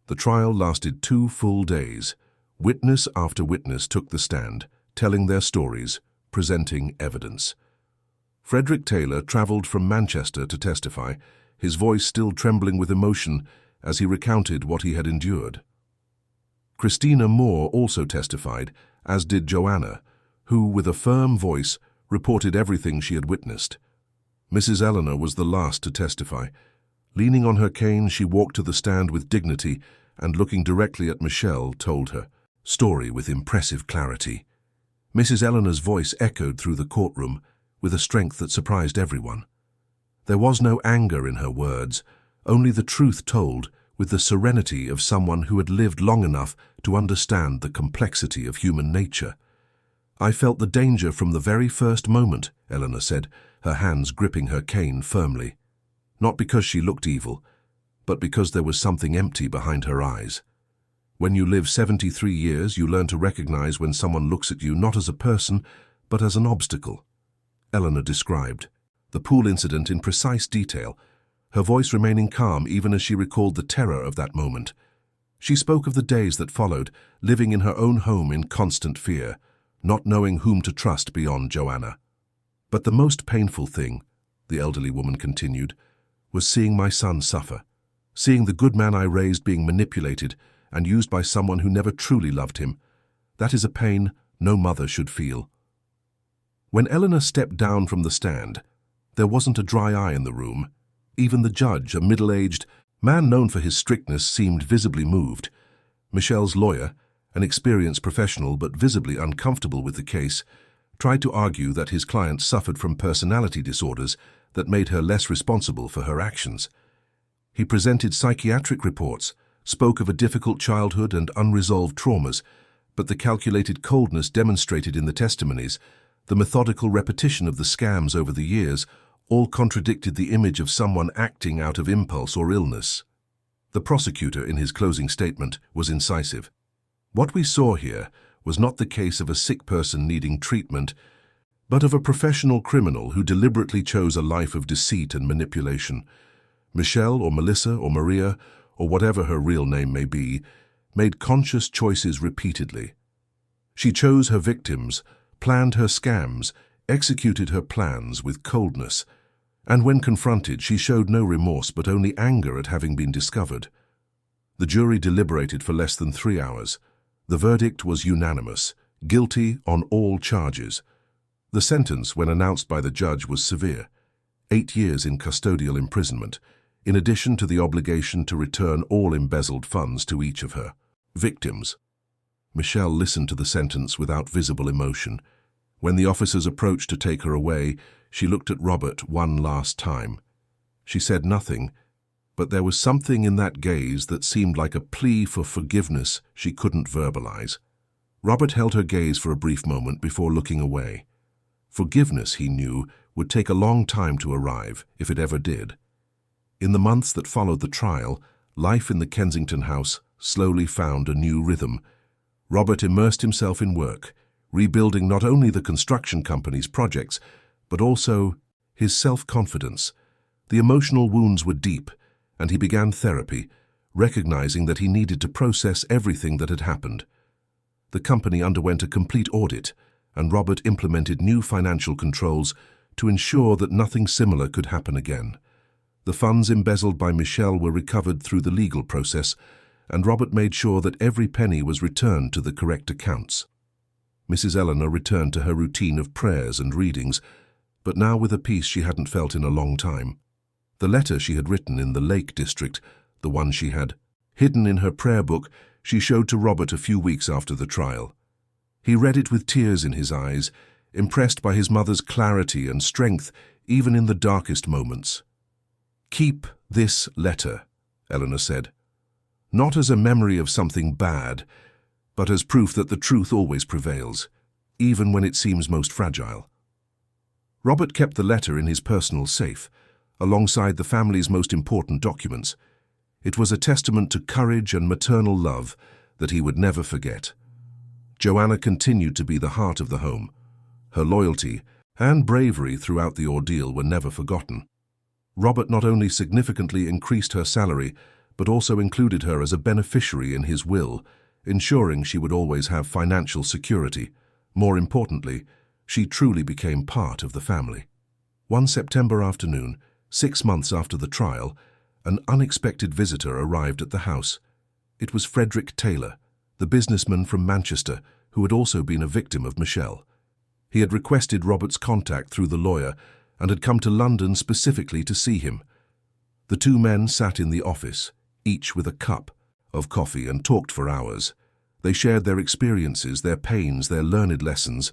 The trial lasted 2 full days. Witness after witness took the stand, telling their stories, presenting evidence. Frederick Taylor travelled from Manchester to testify, his voice still trembling with emotion as he recounted what he had endured. Christina Moore also testified, as did Joanna, who, with a firm voice, reported everything she had witnessed. Mrs. Eleanor was the last to testify. Leaning on her cane, she walked to the stand with dignity and, looking directly at Michelle, told her story with impressive clarity. Mrs. Eleanor's voice echoed through the courtroom with a strength that surprised everyone. There was no anger in her words, only the truth told with the serenity of someone who had lived long enough to understand the complexity of human nature. "I felt the danger from the very first moment," Eleanor said, her hands gripping her cane firmly. Not because she looked evil, but because there was something empty behind her eyes. When you live 73 years, you learn to recognize when someone looks at you not as a person, but as an obstacle. Eleanor described the pool incident in precise detail, her voice remaining calm even as she recalled the terror of that moment. She spoke of the days that followed, living in her own home in constant fear, not knowing whom to trust beyond Joanna. "But the most painful thing," the elderly woman continued, "was seeing my son suffer, seeing the good man I raised being manipulated and used by someone who never truly loved him. That is a pain no mother should feel." When Eleanor stepped down from the stand, there wasn't a dry eye in the room. Even the judge, a middle-aged man known for his strictness, seemed visibly moved. Michelle's lawyer, an experienced professional but visibly uncomfortable with the case, tried to argue that his client suffered from personality disorders that made her less responsible for her actions. He presented psychiatric reports, spoke of a difficult childhood and unresolved traumas, but the calculated coldness demonstrated in the testimonies, the methodical repetition of the scams over the years, all contradicted the image of someone acting out of impulse or illness. The prosecutor, in his closing statement, was incisive. "What we saw here was not the case of a sick person needing treatment, but of a professional criminal who deliberately chose a life of deceit and manipulation. Michelle or Melissa or Maria, or whatever her real name may be, made conscious choices repeatedly. She chose her victims, planned her scams, executed her plans with coldness, and when confronted, she showed no remorse but only anger at having been discovered." The jury deliberated for less than 3 hours. The verdict was unanimous, guilty on all charges. The sentence, when announced by the judge, was severe: 8 years in custodial imprisonment, in addition to the obligation to return all embezzled funds to each of her victims. Michelle listened to the sentence without visible emotion. When the officers approached to take her away, she looked at Robert one last time. She said nothing, but there was something in that gaze that seemed like a plea for forgiveness she couldn't verbalize. Robert held her gaze for a brief moment before looking away. Forgiveness, he knew, would take a long time to arrive, if it ever did. In the months that followed the trial, life in the Kensington house slowly found a new rhythm. Robert immersed himself in work, rebuilding not only the construction company's projects, but also his self-confidence. The emotional wounds were deep, and he began therapy, recognizing that he needed to process everything that had happened. The company underwent a complete audit, and Robert implemented new financial controls to ensure that nothing similar could happen again. The funds embezzled by Michelle were recovered through the legal process, and Robert made sure that every penny was returned to the correct accounts. Mrs. Eleanor returned to her routine of prayers and readings, but now with a peace she hadn't felt in a long time. The letter she had written in the Lake District, the one she had hidden in her prayer book she showed to Robert a few weeks after the trial. He read it with tears in his eyes, impressed by his mother's clarity and strength even in the darkest moments. "Keep this letter," Eleanor said, "not as a memory of something bad, but as proof that the truth always prevails, even when it seems most fragile." Robert kept the letter in his personal safe, alongside the family's most important documents. It was a testament to courage and maternal love that he would never forget. Joanna continued to be the heart of the home. Her loyalty and bravery throughout the ordeal were never forgotten. Robert not only significantly increased her salary, but also included her as a beneficiary in his will, ensuring she would always have financial security. More importantly, she truly became part of the family. One September afternoon, 6 months after the trial, an unexpected visitor arrived at the house. It was Frederick Taylor, the businessman from Manchester who had also been a victim of Michelle. He had requested Robert's contact through the lawyer and had come to London specifically to see him. The two men sat in the office, each with a cup of coffee, and talked for hours. They shared their experiences, their pains, their learned lessons.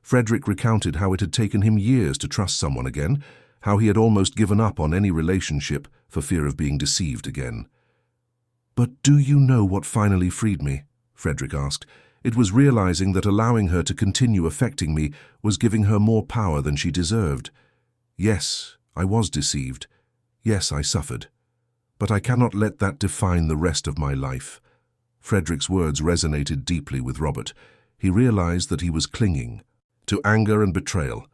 Frederick recounted how it had taken him years to trust someone again, how he had almost given up on any relationship for fear of being deceived again. "But do you know what finally freed me?" Frederick asked. "It was realizing that allowing her to continue affecting me was giving her more power than she deserved. Yes, I was deceived. Yes, I suffered. But I cannot let that define the rest of my life." Frederick's words resonated deeply with Robert. He realized that he was clinging to anger and betrayal,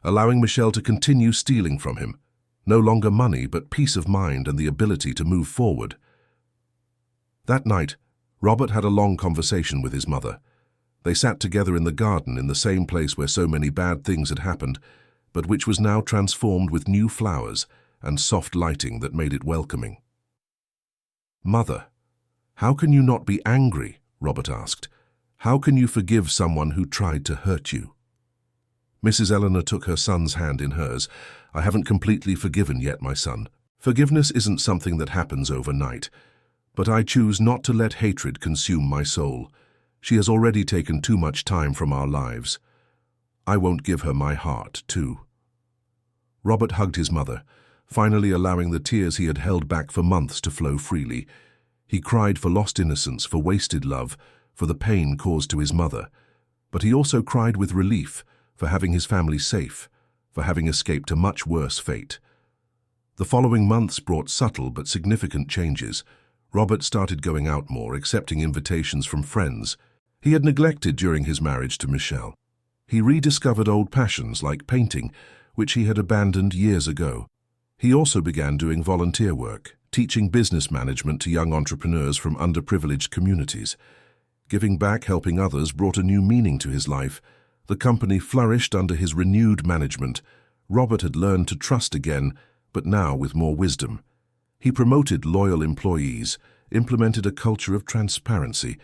allowing Michelle to continue stealing from him. No longer money, but peace of mind and the ability to move forward. That night, Robert had a long conversation with his mother. They sat together in the garden in the same place where so many bad things had happened, but which was now transformed with new flowers and soft lighting that made it welcoming. "Mother, how can you not be angry?" Robert asked. "How can you forgive someone who tried to hurt you?" Mrs. Eleanor took her son's hand in hers. "I haven't completely forgiven yet, my son. Forgiveness isn't something that happens overnight. But I choose not to let hatred consume my soul. She has already taken too much time from our lives. I won't give her my heart, too." Robert hugged his mother, finally allowing the tears he had held back for months to flow freely. He cried for lost innocence, for wasted love, for the pain caused to his mother. But he also cried with relief for having his family safe, for having escaped a much worse fate. The following months brought subtle but significant changes. Robert started going out more, accepting invitations from friends he had neglected during his marriage to Michelle. He rediscovered old passions like painting, which he had abandoned years ago. He also began doing volunteer work, teaching business management to young entrepreneurs from underprivileged communities. Giving back, helping others, brought a new meaning to his life. The company flourished under his renewed management. Robert had learned to trust again, but now with more wisdom. He promoted loyal employees, implemented a culture of transparency,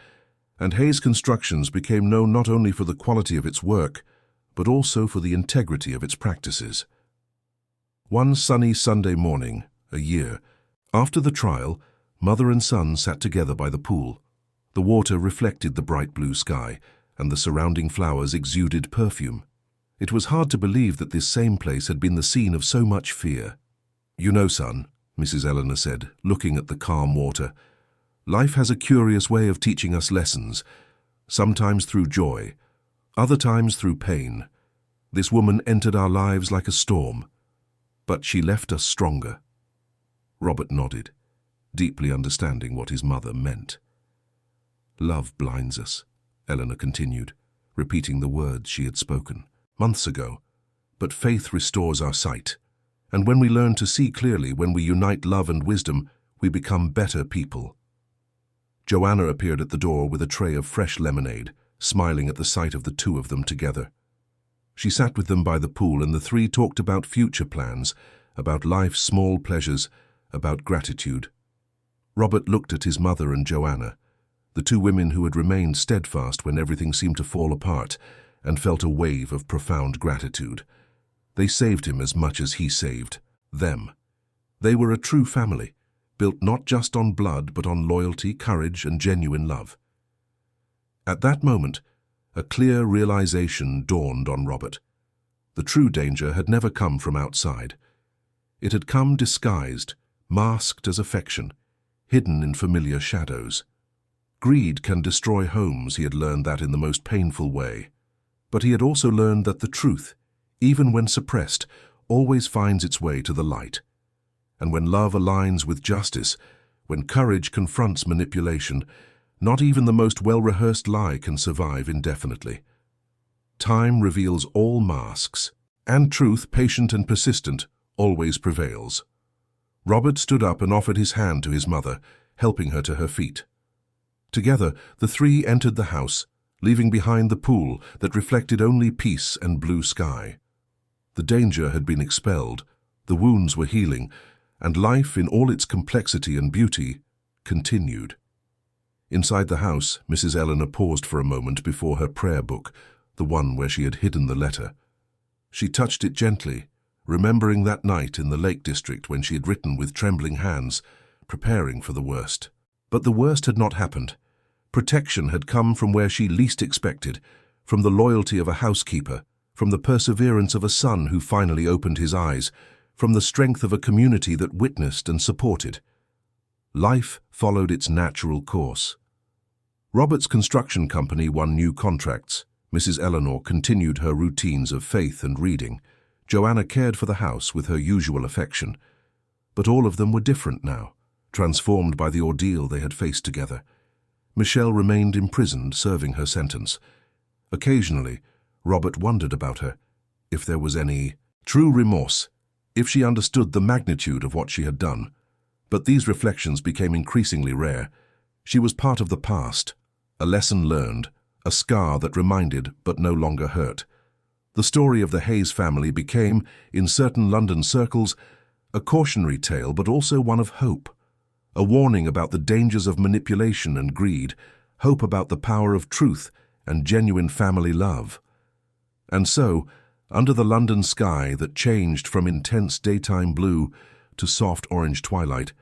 and Hayes Constructions became known not only for the quality of its work, but also for the integrity of its practices. One sunny Sunday morning, a year after the trial, mother and son sat together by the pool. The water reflected the bright blue sky, and the surrounding flowers exuded perfume. It was hard to believe that this same place had been the scene of so much fear. "You know, son," Mrs. Eleanor said, looking at the calm water, "life has a curious way of teaching us lessons, sometimes through joy, other times through pain. This woman entered our lives like a storm, but she left us stronger." Robert nodded, deeply understanding what his mother meant. "Love blinds us," Eleanor continued, repeating the words she had spoken months ago, "but faith restores our sight. And when we learn to see clearly, when we unite love and wisdom, we become better people." Joanna appeared at the door with a tray of fresh lemonade, smiling at the sight of the two of them together. She sat with them by the pool, and the three talked about future plans, about life's small pleasures, about gratitude. Robert looked at his mother and Joanna, the two women who had remained steadfast when everything seemed to fall apart, and felt a wave of profound gratitude. They saved him as much as he saved them. They were a true family, built not just on blood but on loyalty, courage, and genuine love. At that moment, a clear realization dawned on Robert. The true danger had never come from outside. It had come disguised, masked as affection, hidden in familiar shadows. Greed can destroy homes, he had learned that in the most painful way. But he had also learned that the truth, even when suppressed, always finds its way to the light. And when love aligns with justice, when courage confronts manipulation, not even the most well-rehearsed lie can survive indefinitely. Time reveals all masks, and truth, patient and persistent, always prevails. Robert stood up and offered his hand to his mother, helping her to her feet. Together, the three entered the house, leaving behind the pool that reflected only peace and blue sky. The danger had been expelled, the wounds were healing, and life in all its complexity and beauty continued. Inside the house, Mrs. Eleanor paused for a moment before her prayer book, the one where she had hidden the letter. She touched it gently, remembering that night in the Lake District when she had written with trembling hands, preparing for the worst. But the worst had not happened. Protection had come from where she least expected, from the loyalty of a housekeeper, from the perseverance of a son who finally opened his eyes, from the strength of a community that witnessed and supported. Life followed its natural course. Robert's construction company won new contracts. Mrs. Eleanor continued her routines of faith and reading. Joanna cared for the house with her usual affection. But all of them were different now, transformed by the ordeal they had faced together. Michelle remained imprisoned, serving her sentence. Occasionally, Robert wondered about her, if there was any true remorse, if she understood the magnitude of what she had done. But these reflections became increasingly rare. She was part of the past, a lesson learned, a scar that reminded but no longer hurt. The story of the Hayes family became, in certain London circles, a cautionary tale but also one of hope. A warning about the dangers of manipulation and greed, hope about the power of truth and genuine family love. And so, under the London sky that changed from intense daytime blue to soft orange twilight,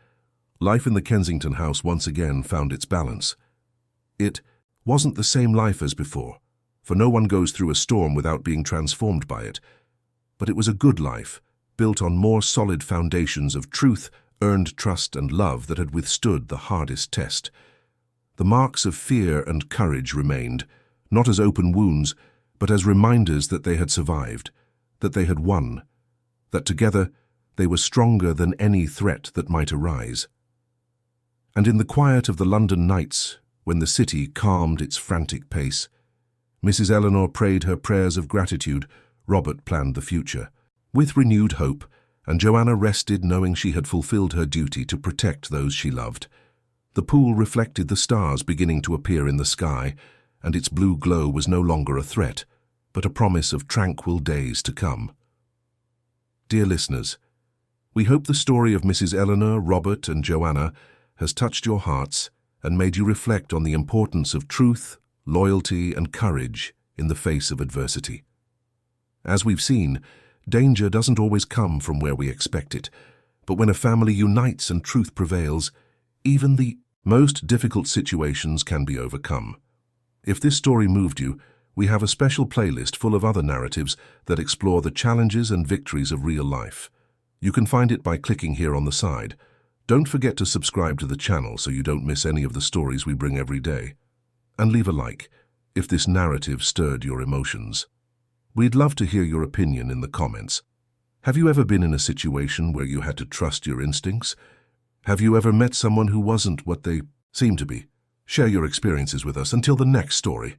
life in the Kensington house once again found its balance. It wasn't the same life as before, for no one goes through a storm without being transformed by it. But it was a good life, built on more solid foundations of truth, earned trust and love that had withstood the hardest test. The marks of fear and courage remained, not as open wounds, but as reminders that they had survived, that they had won, that together they were stronger than any threat that might arise. And in the quiet of the London nights, when the city calmed its frantic pace, Mrs. Eleanor prayed her prayers of gratitude. Robert planned the future, with renewed hope, and Joanna rested knowing she had fulfilled her duty to protect those she loved. The pool reflected the stars beginning to appear in the sky, and its blue glow was no longer a threat, but a promise of tranquil days to come. Dear listeners, we hope the story of Mrs. Eleanor, Robert, and Joanna has touched your hearts and made you reflect on the importance of truth, loyalty, and courage in the face of adversity. As we've seen, danger doesn't always come from where we expect it, but when a family unites and truth prevails, even the most difficult situations can be overcome. If this story moved you, we have a special playlist full of other narratives that explore the challenges and victories of real life. You can find it by clicking here on the side. Don't forget to subscribe to the channel so you don't miss any of the stories we bring every day. And leave a like if this narrative stirred your emotions. We'd love to hear your opinion in the comments. Have you ever been in a situation where you had to trust your instincts? Have you ever met someone who wasn't what they seemed to be? Share your experiences with us. Until the next story.